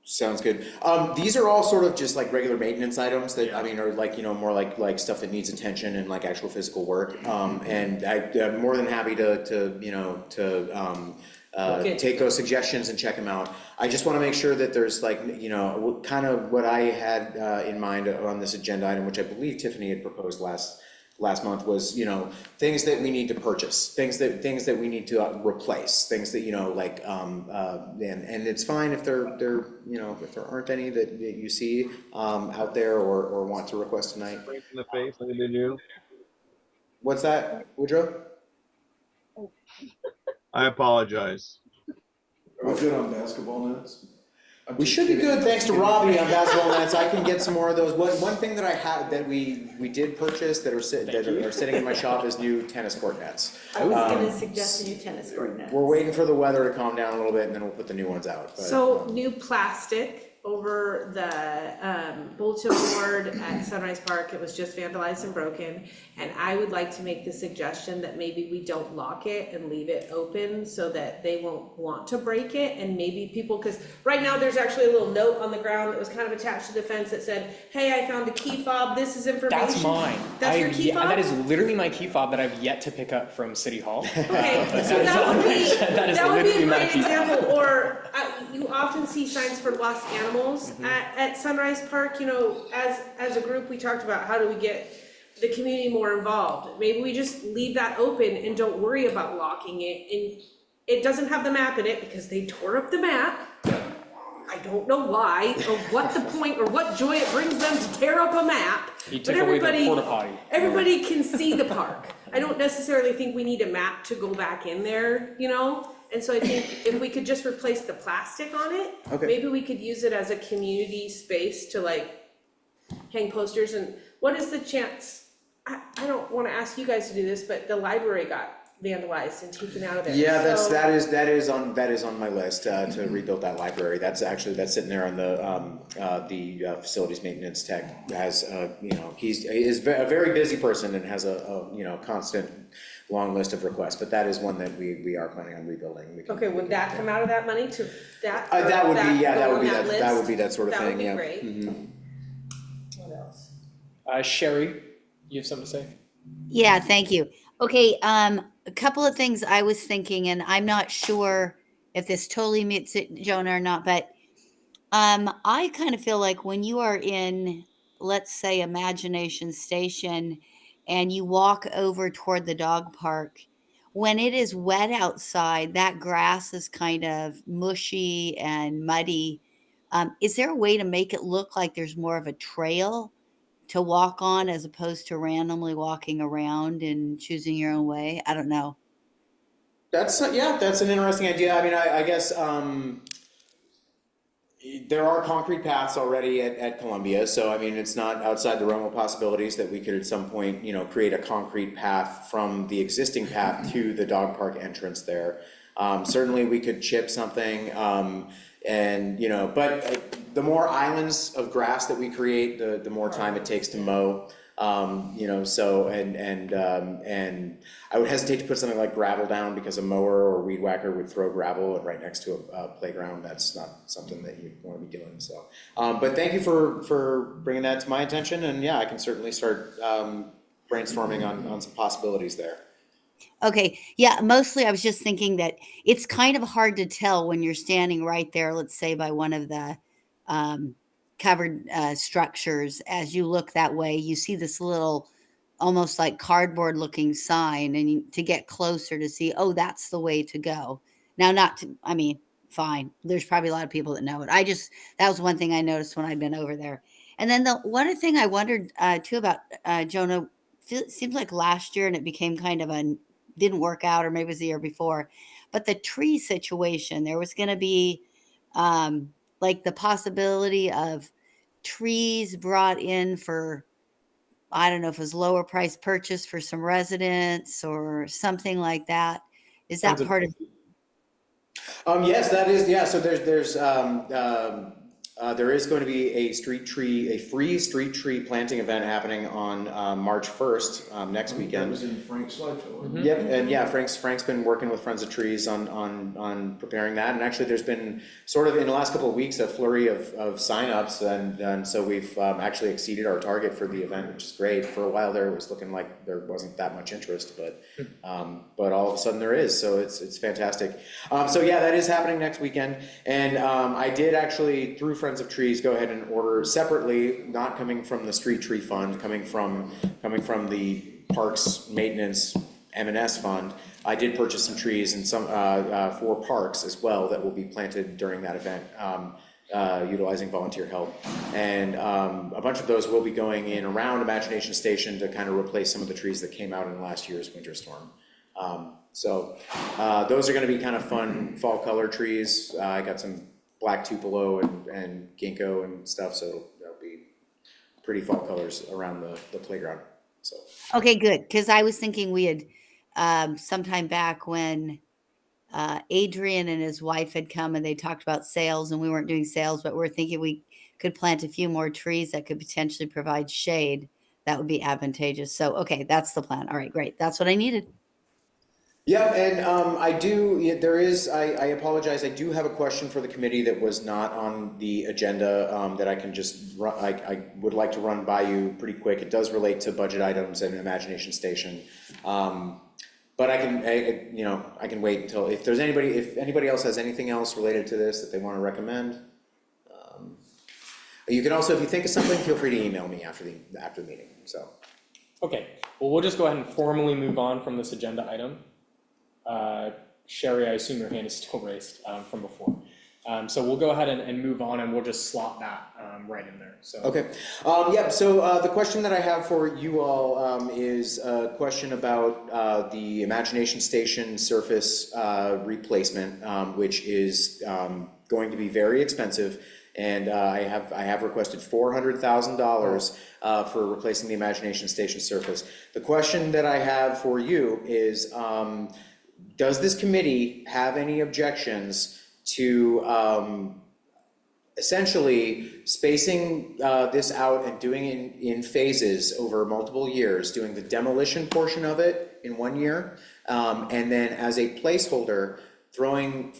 Sounds good. These are all sort of just like regular maintenance items that, I mean, are like, more like stuff that needs attention and like actual physical work. And I'm more than happy to take those suggestions and check them out. I just wanna make sure that there's like, kind of what I had in mind on this agenda item, which I believe Tiffany had proposed last month was, things that we need to purchase, things that we need to replace, things that, and it's fine if there if there aren't any that you see out there or want to request tonight. In the face, like did you? What's that, Woodrow? I apologize. Are we good on basketball nets? We should be good, thanks to Robbie on basketball nets. I can get some more of those. One thing that I had, that we did purchase that are sitting in my shop is new tennis court nets. I was gonna suggest a new tennis court net. We're waiting for the weather to calm down a little bit and then we'll put the new ones out. But, So new plastic over the bulletin board at Sunrise Park. It was just vandalized and broken. And I would like to make the suggestion that maybe we don't lock it and leave it open so that they won't want to break it. And maybe people, because right now there's actually a little note on the ground that was kind of attached to the fence that said, hey, I found a key fob, this is information. That's mine. That's your key fob? That is literally my key fob that I've yet to pick up from City Hall. Okay, so that would be, that would be a literally my great key fob. example, or you often see signs for lost animals at Sunrise Park, you know, as a group, we talked about how do we get the community more involved. Maybe we just leave that open and don't worry about locking it, and it doesn't have the map in it because they tore up the map. I don't know why, or what the point, or what joy it brings them to tear up a map. You took away their porta potty. Everybody can see the park. I don't necessarily think we need a map to go back in there, you know? And so I think if we could just replace the plastic on it, Okay. maybe we could use it as a community space to like hang posters. And what is the chance, I don't wanna ask you guys to do this, but the library got vandalized and taken out of there. Yeah, So- that is on my list, to rebuild that library. That's sitting there on the facilities maintenance tech has, you know, he is a very busy person and has a you know, constant long list of requests, but that is one that we are planning on rebuilding. We can- Okay, would that come out of that money to that? That would be, yeah, go that would on be that would be list? that sort of That would thing, be yeah. great. Mhm. What else? Sherry, you have something to say? Yeah, thank you. Okay, a couple of things I was thinking, and I'm not sure if this totally meets it, Jonah, or not, but I kind of feel like when you are in, let's say, Imagination Station, and you walk over toward the dog park, when it is wet outside, that grass is kind of mushy and muddy. Is there a way to make it look like there's more of a trail to walk on as opposed to randomly walking around and choosing your own way? I don't know. That's an interesting idea. I mean, I guess there are concrete paths already at Columbia, so I mean, it's not outside the realm of possibilities that we could at some point, you know, create a concrete path from the existing path to the dog park entrance there. Certainly, we could chip something, and you know, but the more islands of grass that we create, the more time it takes to mow. You know, so and I would hesitate to put something like gravel down because a mower or weed whacker would throw gravel right next to a playground. That's not something that you want to be doing. So, but thank you for bringing that to my attention, and yeah, I can certainly start brainstorming on some possibilities there. Okay. Yeah. Mostly I was just thinking that it's kind of hard to tell when you're standing right there, let's say by one of the covered structures. As you look that way, you see this little, almost like cardboard looking sign, and to get closer to see, oh, that's the way to go. Now, I mean, fine. There's probably a lot of people that know it. That was one thing I noticed when I'd been over there. And then the one other thing I wondered too about Jonah, seems like last year and it became kind of didn't work out, or maybe it was the year before, but the tree situation, there was going to be like the possibility of trees brought in for, I don't know if it was lower price purchase for some residents or something like that. Is that part of? Yes, that is, yeah, so there is going to be a free street tree planting event happening on March 1st, next That weekend. was in Frank's slideshow. wasn't it? Yep, and yeah, Frank's been working with Friends of Trees on preparing that, and actually there's been sort of in the last couple of weeks a flurry of signups, and so we've actually exceeded our target for the event, which is great. For a while there, it was looking like there wasn't that much interest, but all of a sudden there is, so it's fantastic. So yeah, that is happening next weekend, and I did actually, through Friends of Trees, go ahead and order separately, not coming from the street tree fund, coming from the parks maintenance M&S fund. I did purchase some trees and some for parks as well that will be planted during that event, utilizing volunteer help, and a bunch of those will be going in around Imagination Station to kind of replace some of the trees that came out in last year's winter storm. So those are going to be kind of fun fall color trees. I got some black tupelo and ginkgo and stuff, so that'll be pretty fall colors around the playground. So Okay, good. Because I was thinking we had sometime back when Adrian and his wife had come and they talked about sales, and we weren't doing sales, but we're thinking we could plant a few more trees that could potentially provide shade. That would be advantageous. So, okay, that's the plan. All right, great. That's what I needed. Yeah, and I apologize, I do have a question for the committee that was not on the agenda, that I can just I would like to run by you pretty quick. It does relate to budget items and Imagination Station. But I can wait until, if anybody else has anything else related to this that they want to recommend. You can also, if you think of something, feel free to email me after the meeting, so. Okay, well, we'll just go ahead and formally move on from this agenda item. Sherry, I assume your hand is still raised from before. So we'll go ahead and move on, and we'll just slot that right in there, so. Okay, so the question that I have for you all is a question about the Imagination Station surface replacement, which is going to be very expensive. And I have requested $400,000 for replacing the Imagination Station surface. The question that I have for you is, does this committee have any objections to essentially spacing this out and doing it in phases over multiple years, doing the demolition portion of it in 1 year, and then as a placeholder, throwing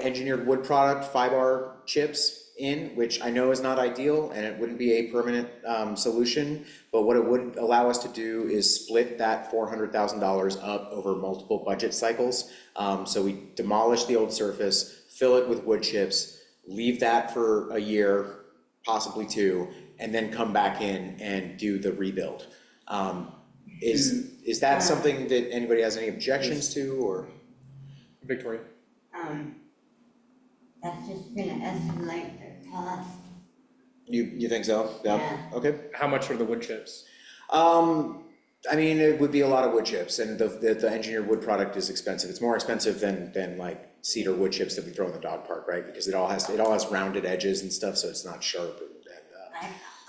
engineered wood product, 5R chips in, which I know is not ideal and it wouldn't be a permanent solution, but what it would allow us to do is split that $400,000 up over multiple budget cycles. So we demolish the old surface, fill it with wood chips, leave that for a year, possibly two, and then come back in and do the rebuild. Is that something that anybody has any objections to, or? Victoria? That's just gonna escalate the cost. You think so? Yeah. Okay. How much are the wood chips? I mean, it would be a lot of wood chips, and the engineered wood product is expensive. It's more expensive than like cedar wood chips that we throw in the dog park, right? Because it all has rounded edges and stuff, so it's not sharp.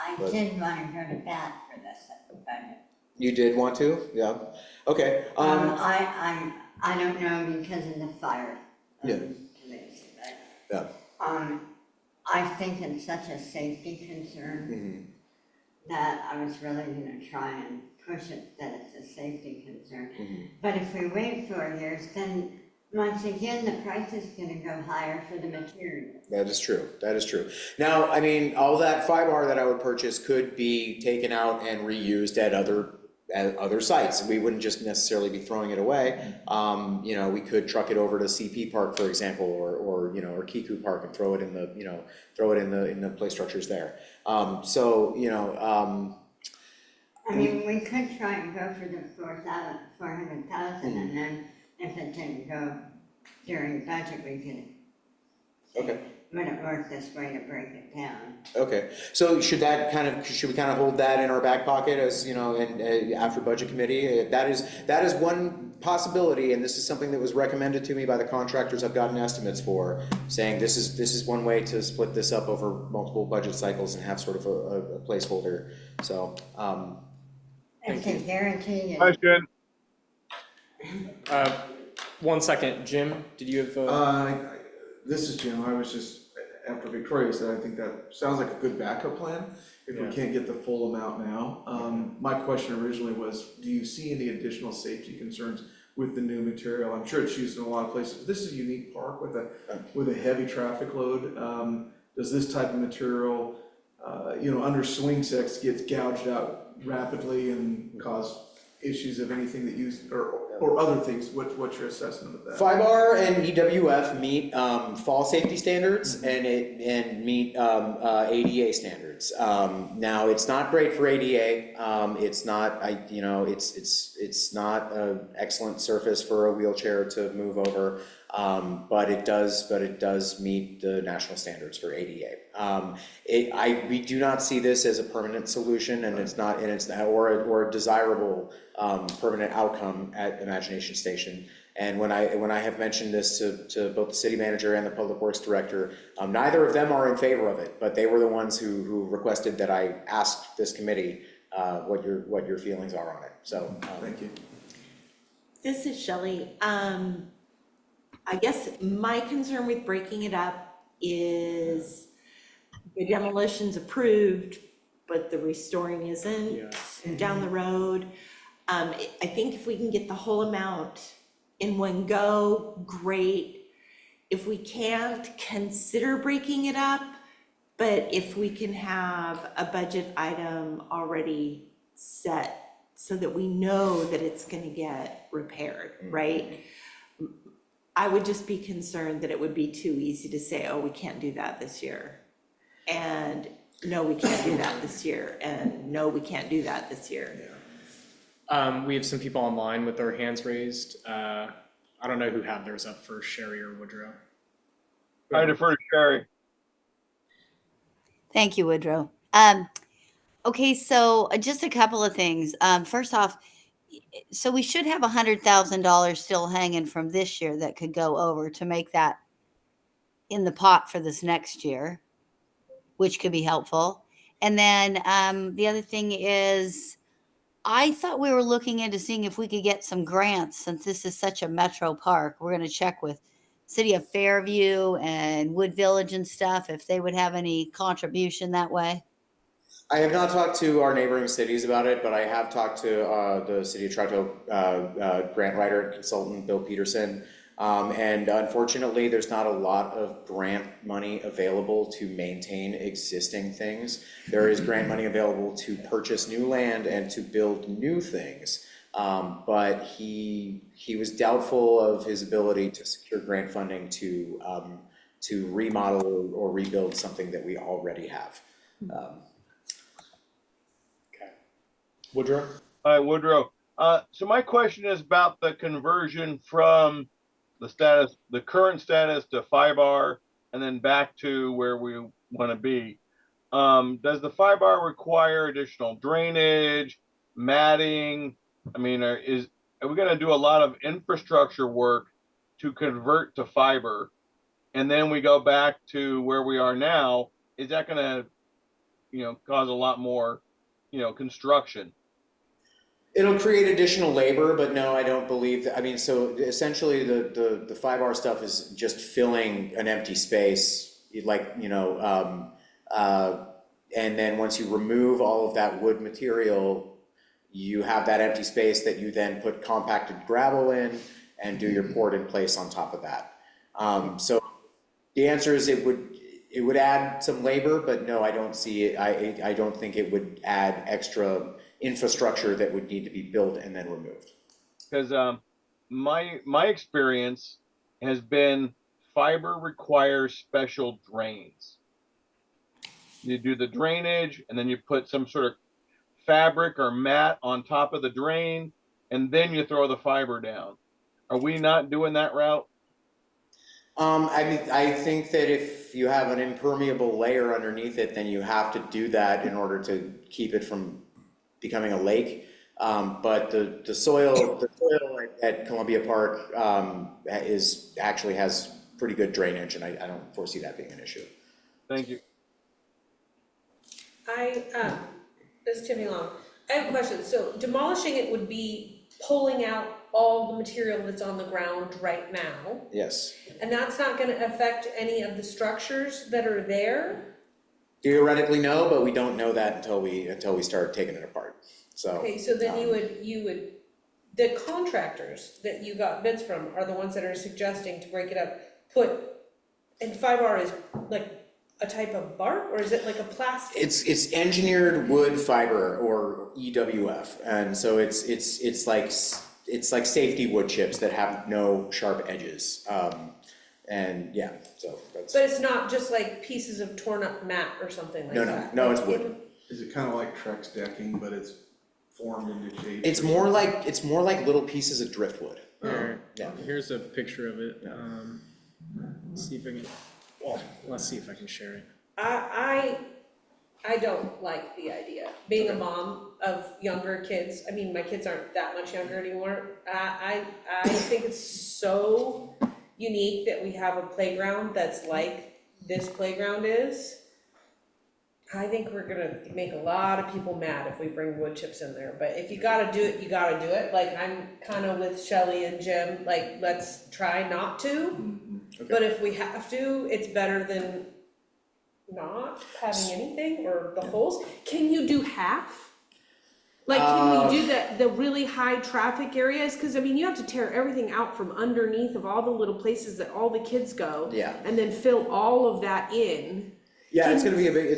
I did want to go to bat for this at the budget. You did want to? Yeah. Okay. I don't know because of the fire. Yeah. But, yeah. I think it's such a safety concern that I was really gonna try and push it that it's a safety concern. But if we wait 4 years, then once again, the price is gonna go higher for the material. That is true. That is true. Now, I mean, all that 5R that I would purchase could be taken out and reused at other sites. We wouldn't just necessarily be throwing it away. We could truck it over to CP Park, for example, or Kiku Park, and throw it in the play structures there. I mean, we could try and go for the 400,000, and then if it didn't go during budget, we could. Okay. Would it work this way to break it down? Okay, so should we kind of hold that in our back pocket as, and after budget committee? That is one possibility, and this is something that was recommended to me by the contractors I've gotten estimates for, saying this is one way to split this up over multiple budget cycles and have sort of a placeholder, so. It's a guarantee. Question. 1 second, Jim, did you have? This is Jim. I was just, after Victoria said, I think that sounds like a good backup plan if we can't get the full amount now. My question originally was, do you see any additional safety concerns with the new material? I'm sure it's used in a lot of places. This is a unique park with a heavy traffic load. Does this type of material, under swing sets gets gouged out rapidly and cause issues of anything that use, or other things? What's your assessment of that? 5R and EWF meet fall safety standards and meet ADA standards. Now, it's not great for ADA. It's not it's not an excellent surface for a wheelchair to move over. But it does meet the national standards for ADA. We do not see this as a permanent solution, and it's not or a desirable permanent outcome at Imagination Station. And when I have mentioned this to both the city manager and the public works director, neither of them are in favor of it, but they were the ones who requested that I ask this committee what your feelings are on it. So thank you. This is Shelley. I guess my concern with breaking it up is the demolition's approved, but the restoring isn't down the road. I think if we can get the whole amount in one go, great. If we can't, consider breaking it up, but if we can have a budget item already set so that we know that it's gonna get repaired, right? I would just be concerned that it would be too easy to say, oh, we can't do that this year. And no, we can't do that this year, and no, we can't do that this year. We have some people online with their hands raised. I don't know who had theirs up first, Sherry or Woodrow. I defer to Sherry. Thank you, Woodrow. Okay, so just a couple of things. First off, so we should have $100,000 still hanging from this year that could go over to make that in the pot for this next year, which could be helpful. And then the other thing is, I thought we were looking into seeing if we could get some grants since this is such a metro park. We're going to check with City of Fairview and Wood Village and stuff if they would have any contribution that way. I have not talked to our neighboring cities about it, but I have talked to the city of Troutdale grant writer and consultant, Bill Peterson. And unfortunately, there's not a lot of grant money available to maintain existing things. There is grant money available to purchase new land and to build new things. But he was doubtful of his ability to secure grant funding to remodel or rebuild something that we already have. Woodrow? Hi, Woodrow. So my question is about the conversion from the current status to 5R and then back to where we want to be. Does the 5R require additional drainage, matting? I mean, are we going to do a lot of infrastructure work to convert to fiber? And then we go back to where we are now. Is that going to, cause a lot more, construction? It'll create additional labor, but no, I don't believe that. I mean, so essentially the 5R stuff is just filling an empty space, and then once you remove all of that wood material, you have that empty space that you then put compacted gravel in and do your poured in place on top of that. So the answer is it would add some labor, but no, I don't see it. I don't think it would add extra infrastructure that would need to be built and then removed. Because my experience has been fiber requires special drains. You do the drainage and then you put some sort of fabric or mat on top of the drain and then you throw the fiber down. Are we not doing that route? I think that if you have an impermeable layer underneath it, then you have to do that in order to keep it from becoming a lake. But the soil at Columbia Park actually has pretty good drainage, and I don't foresee that being an issue. Thank you. This is Tiffany Long. I have a question. So demolishing it would be pulling out all the material that's on the ground right now. Yes. And that's not gonna affect any of the structures that are there? Theoretically, no, but we don't know that until we start taking it apart. So. Okay, so then you would, the contractors that you got bids from are the ones that are suggesting to break it up, and 5R is like a type of bark, or is it like a plastic? It's engineered wood fiber, or EWF, and so it's like safety wood chips that have no sharp edges. And yeah, so that's. But it's not just like pieces of torn up mat or something like that? No, it's wood. Is it kind of like Trex decking, but it's formed into shape? It's more like little pieces of driftwood. Yeah. Here's a picture of it. See if I can. Well, let's see if I can share it. I don't like the idea. Being a mom of younger kids, I mean, my kids aren't that much younger anymore. I think it's so unique that we have a playground that's like this playground is. I think we're gonna make a lot of people mad if we bring wood chips in there, but if you gotta do it, you gotta do it. Like, I'm kinda with Shelley and Jim, like, let's try not to. But if we have to, it's better than not having anything, or the holes. Can you do half? Like, can we do the really high traffic areas? Cause I mean, you have to tear everything out from underneath of all the little places that all the kids go. Yeah. And then fill all of that in. Yeah, it's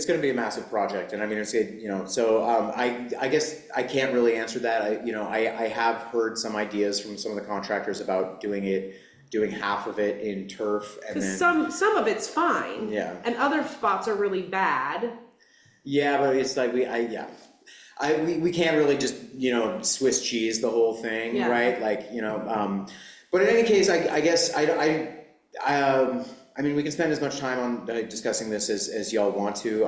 gonna be a massive project, and I mean, so, I guess I can't really answer that. I have heard some ideas from some of the contractors about doing half of it in turf and Cause then. some of it's fine. Yeah. And other spots are really bad. Yeah, but it's like, we can't really just, Swiss cheese the whole thing, Yeah. right? Like, but in any case, I guess, I mean, we can spend as much time on discussing this as y'all want to.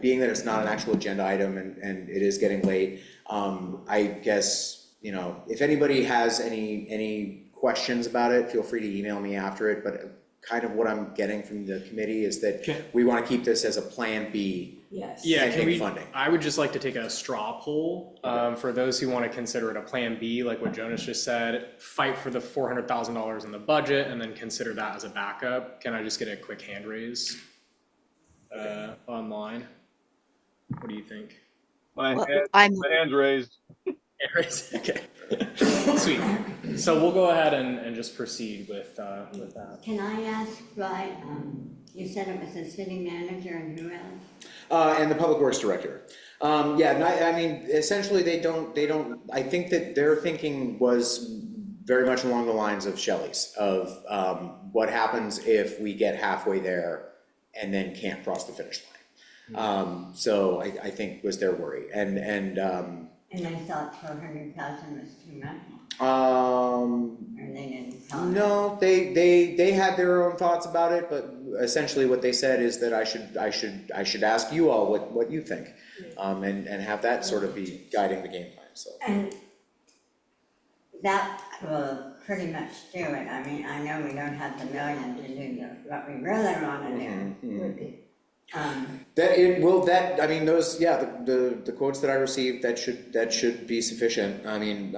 Being that it's not an actual agenda item and it is getting late, I guess, if anybody has any questions about it, feel free to email me after it, but kind of what I'm getting from the committee is that we want to keep this as a Plan B. Yes. Yeah, funding. I would just like to take a straw poll, for those who want to consider it a Plan B, like what Jonas just said, fight for the $400,000 in the budget and then consider that as a backup. Can I just get a quick hand raise, online? What do you think? My Well, hand's raised. Hand raise, okay. Sweet. So we'll go ahead and just proceed with that. Can I ask why, you said it was the city manager and who else? And the Public Works Director. I mean, essentially, they don't, I think that their thinking was very much along the lines of Shelley's, of what happens if we get halfway there and then can't cross the finish line. So I think was their worry, and And I thought 400,000 was too much. Or they didn't tell us? No, they had their own thoughts about it, but essentially what they said is that I should ask you all what you think, and have that sort of be guiding the game plan. So. And that will pretty much do it. I mean, I know we don't have the million to do what we really want to do. I mean, those, the quotes that I received, that should be sufficient. I mean,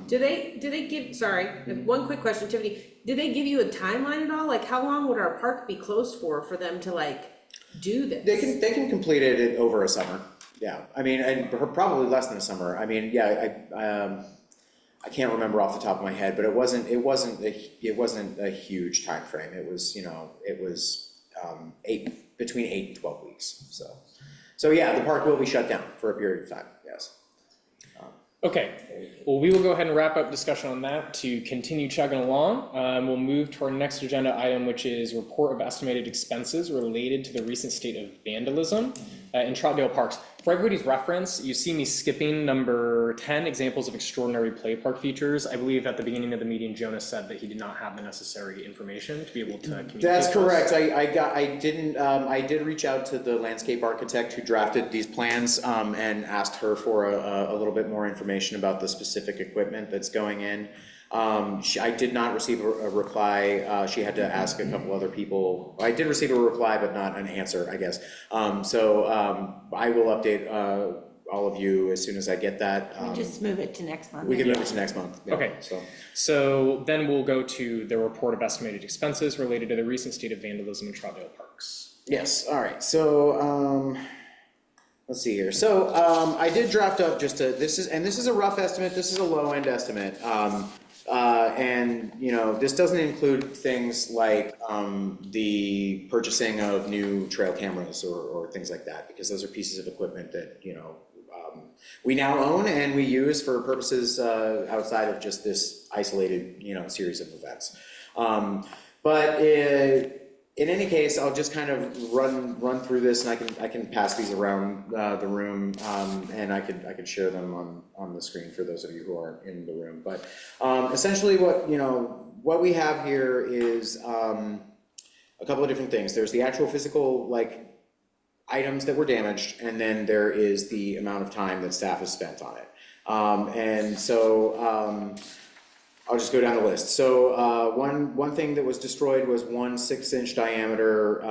Do they give, sorry, one quick question, Tiffany, did they give you a timeline at all? Like, how long would our park be closed for them to like do this? They can complete it over a summer. Yeah, I mean, and probably less than a summer. I mean, I can't remember off the top of my head, but it wasn't a huge time frame. It was, between 8 and 12 weeks. So yeah, the park will be shut down for a period of time. Yes. Okay, well, we will go ahead and wrap up discussion on that to continue chugging along. We'll move to our next agenda item, which is report of estimated expenses related to the recent state of vandalism in Troutdale parks. For everybody's reference, you see me skipping number 10, examples of extraordinary play park features. I believe at the beginning of the meeting, Jonas said that he did not have the necessary information to be able to communicate. That's correct. I did reach out to the landscape architect who drafted these plans, and asked her for a little bit more information about the specific equipment that's going in. I did not receive a reply. She had to ask a couple other people. I did receive a reply, but not an answer, I guess. I will update all of you as soon as I get that. We just move it to next month. We can move it to next month. Yeah, Okay, so then we'll go to the report of estimated expenses related to the recent state of vandalism in Troutdale parks. Yes, all right, so, let's see here. So, I did draft up this is a rough estimate, this is a low-end estimate. And, this doesn't include things like, the purchasing of new trail cameras or things like that, because those are pieces of equipment that, we now own and we use for purposes, outside of just this isolated, series of events. But in any case, I'll just kind of run through this, and I can pass these around the room, and I could share them on the screen for those of you who aren't in the room. But essentially, what we have here is a couple of different things. There's the actual physical items that were damaged, and then there is the amount of time that staff has spent on it. And so I'll just go down the list. So one thing that was destroyed was one 6-inch diameter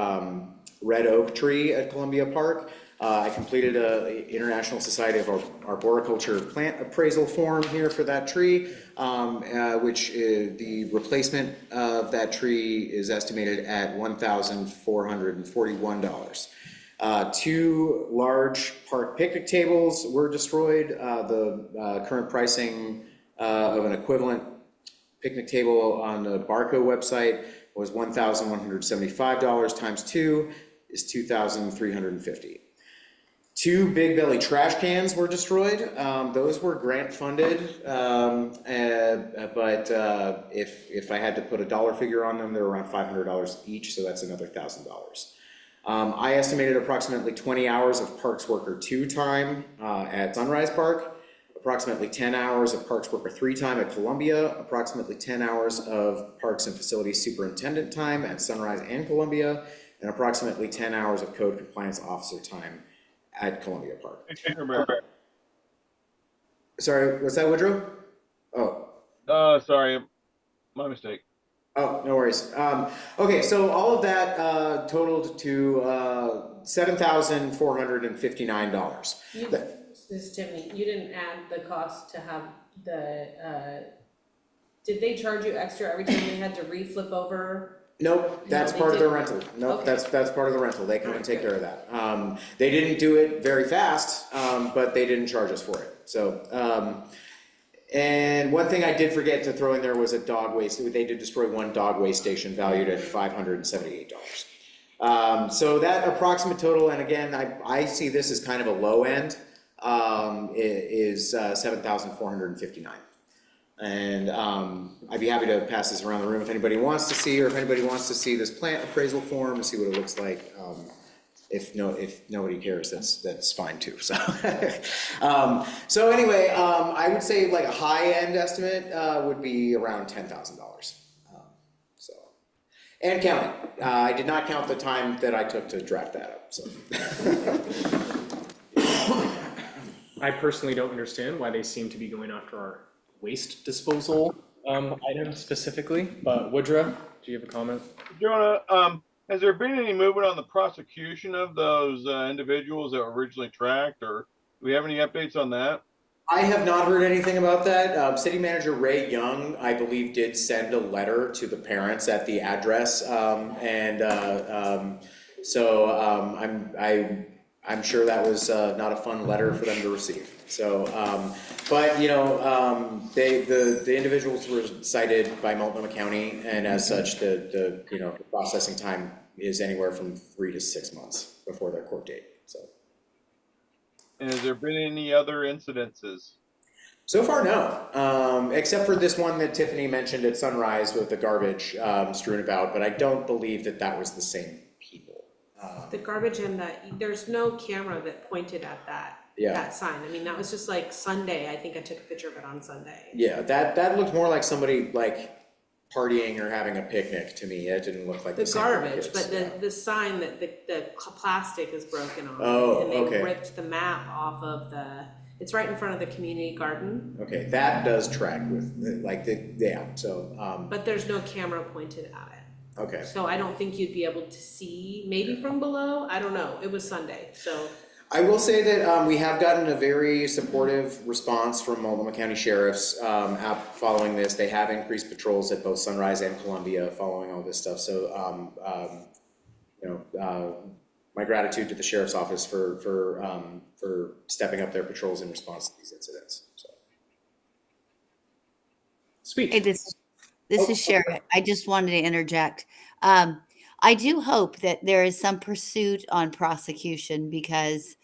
red oak tree at Columbia Park. I completed a International Society of Arboriculture plant appraisal form here for that tree, which the replacement of that tree is estimated at $1,441. Two large park picnic tables were destroyed. The current pricing of an equivalent picnic table on the Barco website was $1,175 times two is $2,350. Two Big Belly trash cans were destroyed. Those were grant funded, but if I had to put a dollar figure on them, they're around $500 each, so that's another $1,000. I estimated approximately 20 hours of Parks Worker 2 time at Sunrise Park, approximately 10 hours of Parks Worker 3 time at Columbia, approximately 10 hours of Parks and Facilities Superintendent time at Sunrise and Columbia, and approximately 10 hours of Code Compliance Officer time at Columbia Park. Sorry, was that Woodrow? Oh. Sorry, my mistake. Oh, no worries. Okay, so all of that totaled to $7,459. This is Tiffany, you didn't add the cost to have the, did they charge you extra every time they had to re-flip over? Nope, that's they part of the didn't. rental. Nope, Okay. that's part of the rental. They come and take care of that. They didn't do it very fast, but they didn't charge us for it. So, and one thing I did forget to throw in there was a dog waste. They did destroy one dog waste station valued at $578. So that approximate total, and again, I see this as kind of a low end, is $7,459. And I'd be happy to pass this around the room if anybody wants to see, or if anybody wants to see this plant appraisal form and see what it looks like. If nobody cares, that's fine too. So, so anyway, I would say like a high end estimate would be around $10,000. So, and counting. I did not count the time that I took to draft that up. So. I personally don't understand why they seem to be going after our waste disposal items specifically, but Woodrow, do you have a comment? Jonah, has there been any movement on the prosecution of those individuals that were originally tracked, or do we have any updates on that? I have not heard anything about that. City Manager Ray Young, I believe, did send a letter to the parents at the address, I'm sure that was not a fun letter for them to receive. So, but you know, the individuals were cited by Multnomah County, and as such, the processing time is anywhere from 3 to 6 months before their court date. So. And has there been any other incidences? So far, no, except for this one that Tiffany mentioned at Sunrise with the garbage strewn about, but I don't believe that was the same people. The garbage and there's no camera that pointed at that sign. I mean, that was just like Sunday. I think I took a picture of it on Sunday. Yeah, that looked more like somebody like partying or having a picnic to me. It didn't look like the same garbage, kids. but the sign that the plastic is broken on. Oh, and they okay. ripped the map off of it's right in front of the community garden. Okay, that does track with so. But there's no camera pointed at it. Okay. So I don't think you'd be able to see, maybe from below, I don't know, it was Sunday, so. I will say that we have gotten a very supportive response from Multnomah County Sheriffs following this. They have increased patrols at both Sunrise and Columbia following all this stuff. So, my gratitude to the Sheriff's Office for stepping up their patrols in response to these incidents. So. Sweet. Hey, this is Sherry. I just wanted to interject. I do hope that there is some pursuit on prosecution because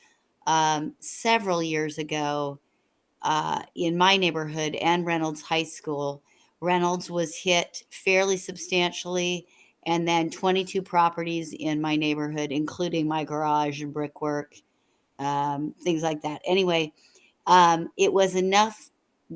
several years ago in my neighborhood and Reynolds High School, Reynolds was hit fairly substantially, and then 22 properties in my neighborhood, including my garage and brickwork, things like that. Anyway, it was enough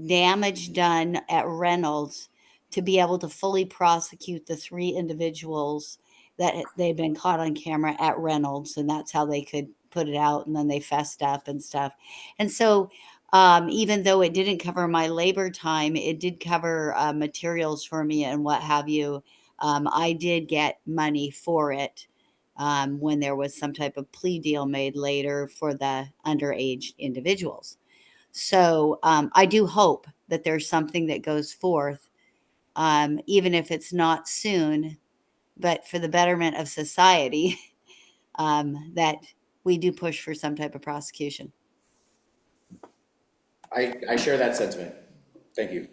damage done at Reynolds to be able to fully prosecute the 3 individuals that they'd been caught on camera at Reynolds, and that's how they could put it out, and then they fessed up and stuff. And so even though it didn't cover my labor time, it did cover materials for me and what have you. I did get money for it. when there was some type of plea deal made later for the underage individuals. So I do hope that there's something that goes forth, even if it's not soon, but for the betterment of society, that we do push for some type of prosecution. I share that sentiment. Thank you.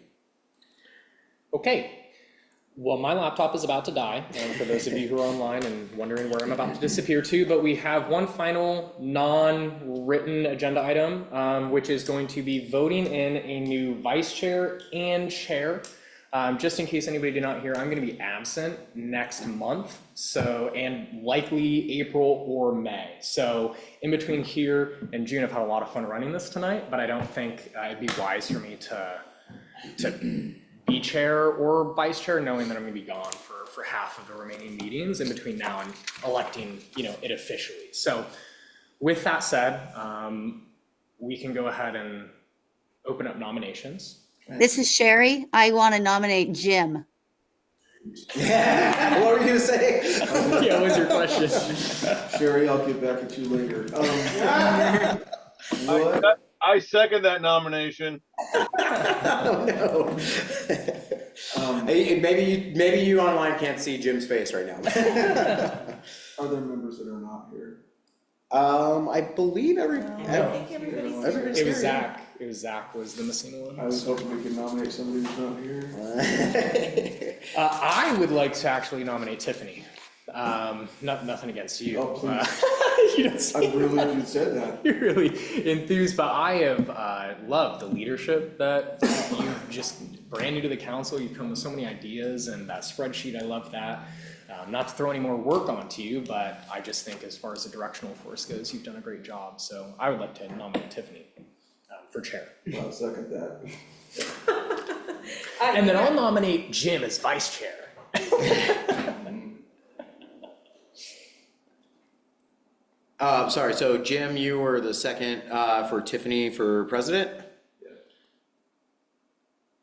Okay. Well, my laptop is about to die, for those of you who are online and wondering where I'm about to disappear to, but we have one final non-written agenda item, which is going to be voting in a new vice chair and chair. Just in case anybody did not hear, I'm going to be absent next month, so, and likely April or May. So in between here and June, I've had a lot of fun running this tonight, but I don't think it'd be wise for me to be chair or vice chair, knowing that I'm gonna be gone for half of the remaining meetings in between now and electing, it officially. So with that said, we can go ahead and open up nominations. This is Sherry. I want to nominate Jim. Yeah, what were you gonna say? Yeah, what was your question? Sherry, I'll get back at you later. I second that nomination. Oh, no. Maybe you online can't see Jim's face right now. Are there members that are not here? I believe everybody's It was Zach. Zach was the missing one. I was hoping we could nominate somebody who's not here. I would like to actually nominate Tiffany. Nothing against you. Oh, please. I'm really glad you said that. You're really enthused, but I have loved the leadership that you've just brand new to the council. You've come with so many ideas, and that spreadsheet, I love that. Not to throw any more work onto you, but I just think as far as the directional force goes, you've done a great job. So I would like to nominate Tiffany for chair. I'll second that. And then I'll nominate Jim as vice chair. Sorry, so Jim, you were the second for Tiffany for president? Yeah.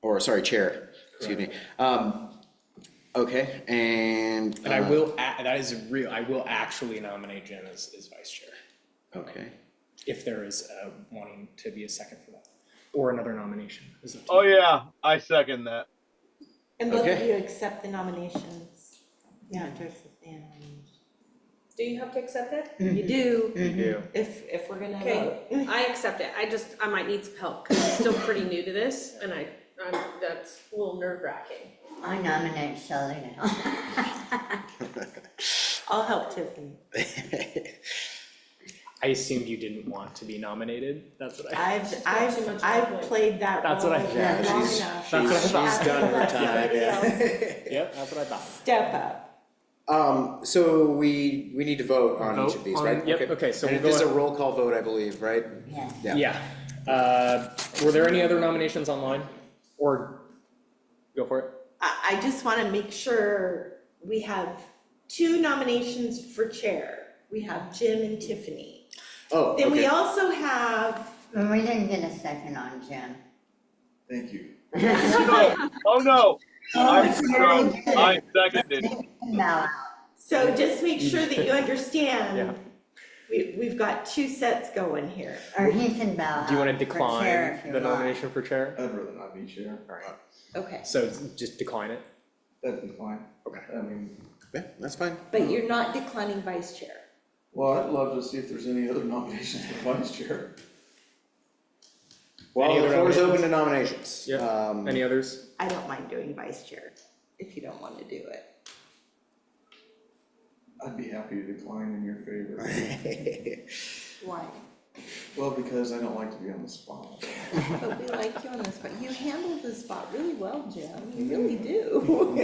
Or, sorry, chair, excuse me. Okay, and I will, that is real, I will actually nominate Jim as vice chair. Okay. If there is wanting to be a second for that, or another nomination. Oh yeah, I second that. And both of you accept the nominations. Yeah, to accept the nominations. Do you have to accept it? You do. You do. If we're gonna Okay, vote. I accept it. I might need some help because I'm still pretty new to this and that's a little nerve wracking. I nominate Shelley now. I'll help Tiffany. I assumed you didn't want to be nominated. That's what I. I've played that role. That's what I. Yeah, long she's enough. done her time, Yep, that's what I thought. Step up. So we need to vote on each of these, right? Yep, okay, so And we'll this is go a roll call vote, I believe, right? Yeah. Yeah. Were there any other nominations online? Or go for it? I just want to make sure we have 2 nominations for chair. We have Jim and Tiffany. Oh, Then we okay. also have, We didn't get a second on Jim. Thank you. Oh no, I seconded. No. so just make sure that you Yeah. understand, we've got 2 sets going here. Or he can bow out. Do you want to for chair decline if you the want. nomination for chair? I'd rather not be chair. Alright, Okay, so just decline it? That'd be fine. Okay. I mean, Yeah, that's fine. but you're not declining vice chair. well, I'd love to see if there's any other nominations for vice chair. Well, Any the other floor is open to nominations? nominations. Yeah, any others? I don't mind doing vice chair if you don't want to do it. I'd be happy to decline in your favor. Why? Well, because I don't like to be on the spot. But we like you on this, but you handle the spot really well, Jim, you really do.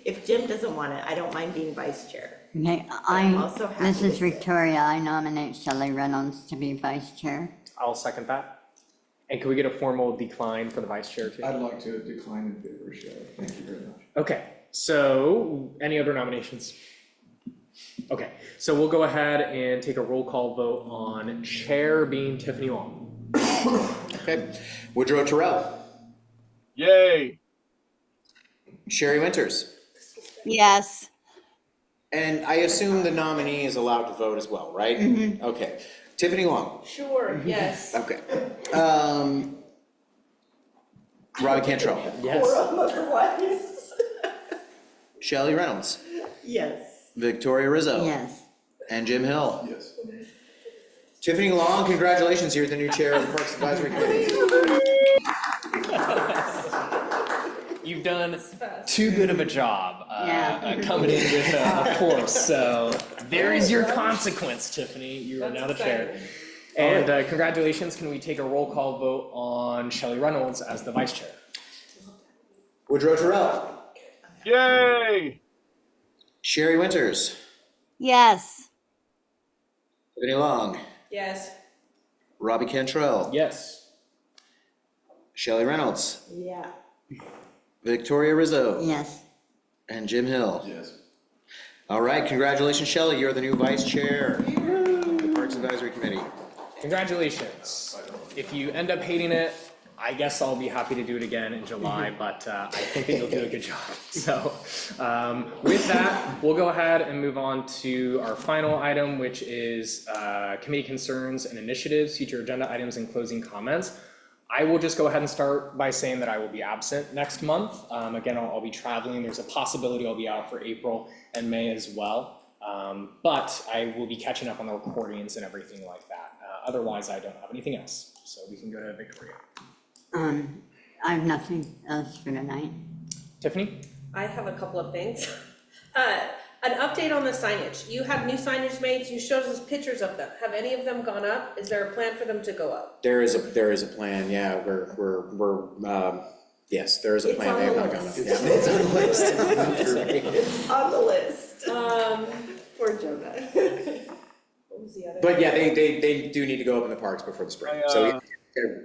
If Jim doesn't want it, I don't mind being vice chair. Okay, I'm also happy this to is sit. Victoria. I nominate Shelley Reynolds to be vice chair. I'll second that. And can we get a formal decline for the vice chair too? I'd like to decline in favor of Shelley. Thank you very much. Okay, so any other nominations? Okay, so we'll go ahead and take a roll call vote on chair being Tiffany Long. Okay, Woodrow Terrell, Yay. Sherry Winters, Yes. And I assume the nominee is allowed to vote as well, right? Okay. Tiffany Long. Sure, yes. Okay. Robbie Cantrell. Yes. Quorum otherwise. Shelley Reynolds. Yes. Victoria Rizzo. Yes. And Jim Hill. Yes. Tiffany Long, congratulations, you're the new chair of the Parks Advisory Committee. You've done too good of a job coming in with a force, so there is your consequence, Tiffany. You are now the chair. And congratulations, can we take a roll call vote on Shelley Reynolds as the vice chair? Woodrow Terrell. Yay! Sherry Winters. Yes. Tiffany Long. Yes. Robbie Cantrell. Yes. Shelley Reynolds. Yeah. Victoria Rizzo. Yes. And Jim Hill. Yes. All right, congratulations, Shelley, you're the new vice chair of the Parks Advisory Committee. Congratulations. If you end up hating it, I guess I'll be happy to do it again in July, but I think that you'll do a good job. So with that, we'll go ahead and move on to our final item, which is committee concerns and initiatives, future agenda items, and closing comments. I will just go ahead and start by saying that I will be absent next month. Again, I'll be traveling. There's a possibility I'll be out for April and May as well. But I will be catching up on the recordings and everything like that. Otherwise, I don't have anything else. So we can go to Victoria. I have nothing else for tonight. Tiffany? I have a couple of things. An update on the signage. You had new signage made, you showed us pictures of them. Have any of them gone up? Is there a plan for them to go up? There is a plan, yeah, yes, there is a plan, they have not gone up. Yeah, it's on the list. It's on the list. Poor Jonah. What was the other? But yeah, they do need to go up in the parks before the spring, so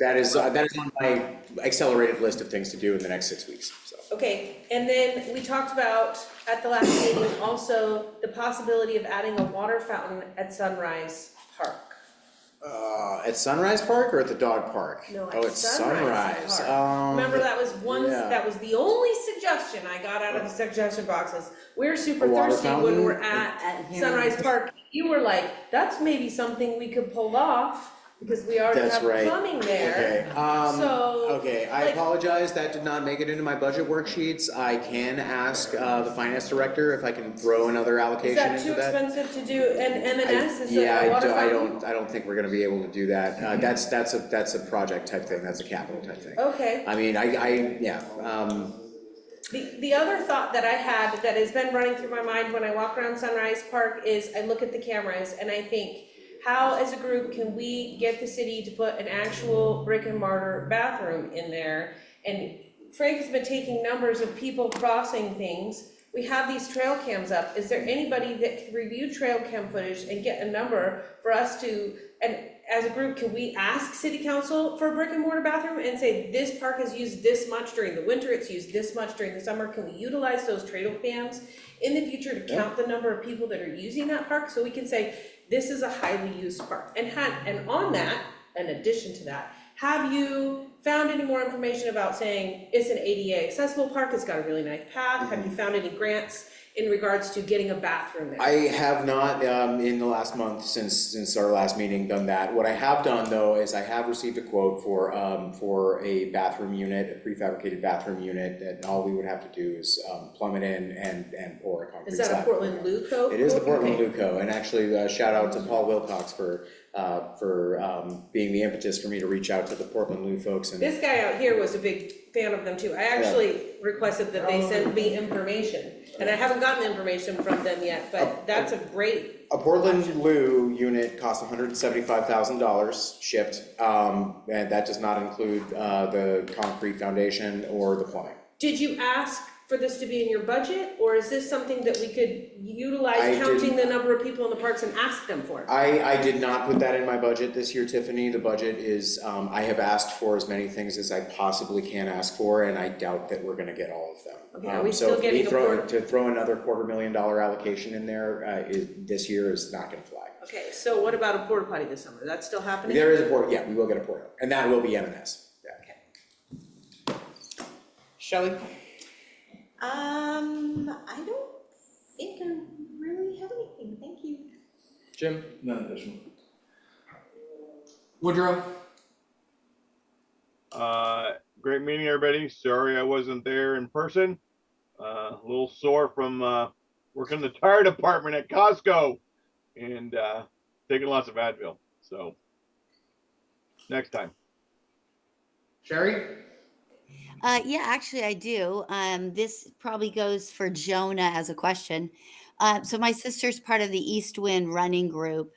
that is on my accelerated list of things to do in the next 6 weeks, so. Okay, and then we talked about at the last meeting also the possibility of adding a water fountain at Sunrise Park. At Sunrise Park or at the dog park? No, Oh, at it's Sunrise Sunrise. Park. Remember, that was yeah. that was the only suggestion I got out of the suggestion boxes. We're super A water thirsty when fountain? we're at Sunrise Park. You were like, that's maybe something we could pull off, because we already That's have right. plumbing there. Okay, I apologize, that did not make it into my budget worksheets. I can ask the finance director if I can throw another Is allocation that into too that. expensive to do, and M&S is Yeah, a water fountain? I don't think we're gonna be able to do that. That's a project type thing, that's a capital type thing. Okay. I mean, The other thought that I had that has been running through my mind when I walk around Sunrise Park is I look at the cameras and I think, how as a group can we get the city to put an actual brick and mortar bathroom in there? And Frank has been taking numbers of people crossing things. We have these trail cams up. Is there anybody that can review trail cam footage and get a number for us to, and as a group, can we ask city council for a brick and mortar bathroom and say, this park has used this much during the winter, it's used this much during the summer? Can we utilize those trail cams in the future to count the number of people that are using that park? So we can say, this is a highly used park. And on that, in addition to that, have you found any more information about saying it's an ADA accessible park, it's got a really nice path? Have you found any grants in regards to getting a bathroom there? I have not, in the last month, since our last meeting, done that. What I have done, though, is I have received a quote for a bathroom unit, a prefabricated bathroom unit, and all we would have to do is plumb it in and pour a concrete slab. Is that a Portland Luco? It is the Portland Okay. Luco, and actually, shout out to Paul Wilcox for being the impetus for me to reach out to the Portland Lu folks. And This guy out here was a big fan of them too. I actually requested that they send me information, and I haven't gotten information from them yet, but that's a great. a Portland Lu unit costs $175,000 shipped, and that does not include the concrete foundation or the plumbing. Did you ask for this to be in your budget, or is this something that we could utilize I counting didn't- the number of people in the parks and ask them for? I did not put that in my budget this year, Tiffany. The budget is, I have asked for as many things as I possibly can ask for, and I doubt that we're gonna get all of them. Okay, are we still getting To throw another $250,000 allocation in there, this year is not gonna fly. Okay, so what about a porta potty this summer? That's still happening? There is a port, yeah, we will get a port, and that will be M&S, yeah. Shelley? I don't think I really Nothing, thank you. Jim? None additional. Woodrow? Great meeting, everybody. Sorry I wasn't there in person. A little sore from working in the tire department at Costco and taking lots of Advil. So next time. Sherry? Yeah, actually I do. This probably goes for Jonah as a question. So my sister's part of the East Wind running group,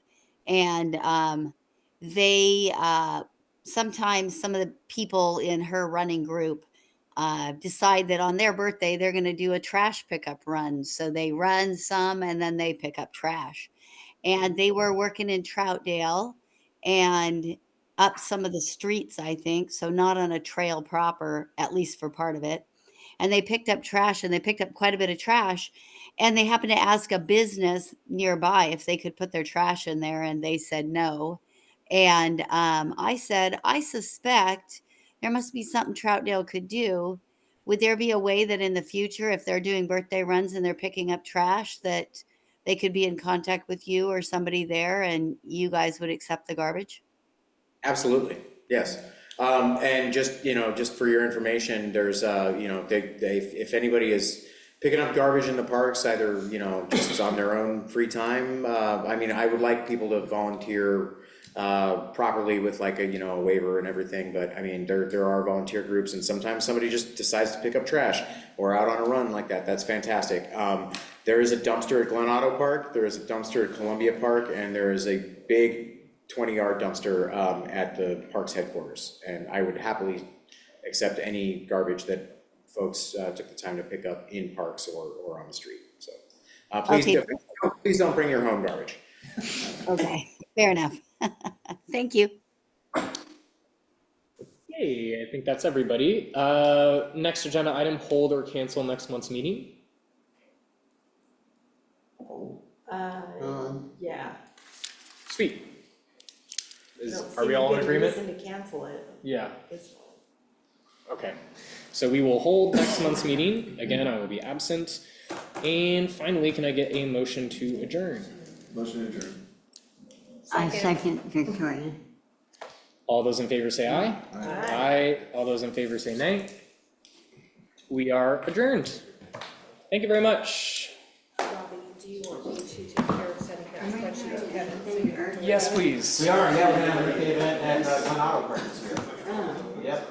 and they sometimes some of the people in her running group decide that on their birthday they're going to do a trash pickup run. So they run some and then they pick up trash. And they were working in Troutdale and up some of the streets, I think, so not on a trail proper, at least for part of it. And they picked up trash, and they picked up quite a bit of trash. And they happened to ask a business nearby if they could put their trash in there, and they said no. And I said, I suspect there must be something Troutdale could do. Would there be a way that in the future, if they're doing birthday runs and they're picking up trash, that they could be in contact with you or somebody there and you guys would accept the garbage? Absolutely, yes. And just, just for your information, there's, if anybody is picking up garbage in the parks, either, just on their own free time, I would like people to volunteer properly with like a waiver and everything, but there are volunteer groups, and sometimes somebody just decides to pick up trash or out on a run like that. That's fantastic. There is a dumpster at Glen Auto Park, there is a dumpster at Columbia Park, and there is a big 20-yard dumpster at the park's headquarters, and I would happily accept any garbage that folks took the time to pick up in parks or on the street. So please don't bring your home garbage. Okay, fair enough. Thank you. Hey, I think that's everybody. Next agenda item, hold or cancel next month's meeting. Yeah. Sweet. Don't Are see we all in a good agreement? reason to cancel it. Yeah. This- Okay. So we will hold next month's meeting. Again, I will be absent. And finally, can I get a motion to adjourn? Motion adjourned. I second Victoria. All those in favor say aye. Aye. Aye. All those in favor say nay. We are adjourned. Thank you very much. Robbie, do you want me to take care of sending that spreadsheet to Kevin? So you Yes, please. We are, yeah, we're gonna have a big event at Glen Auto Park this year. Yep.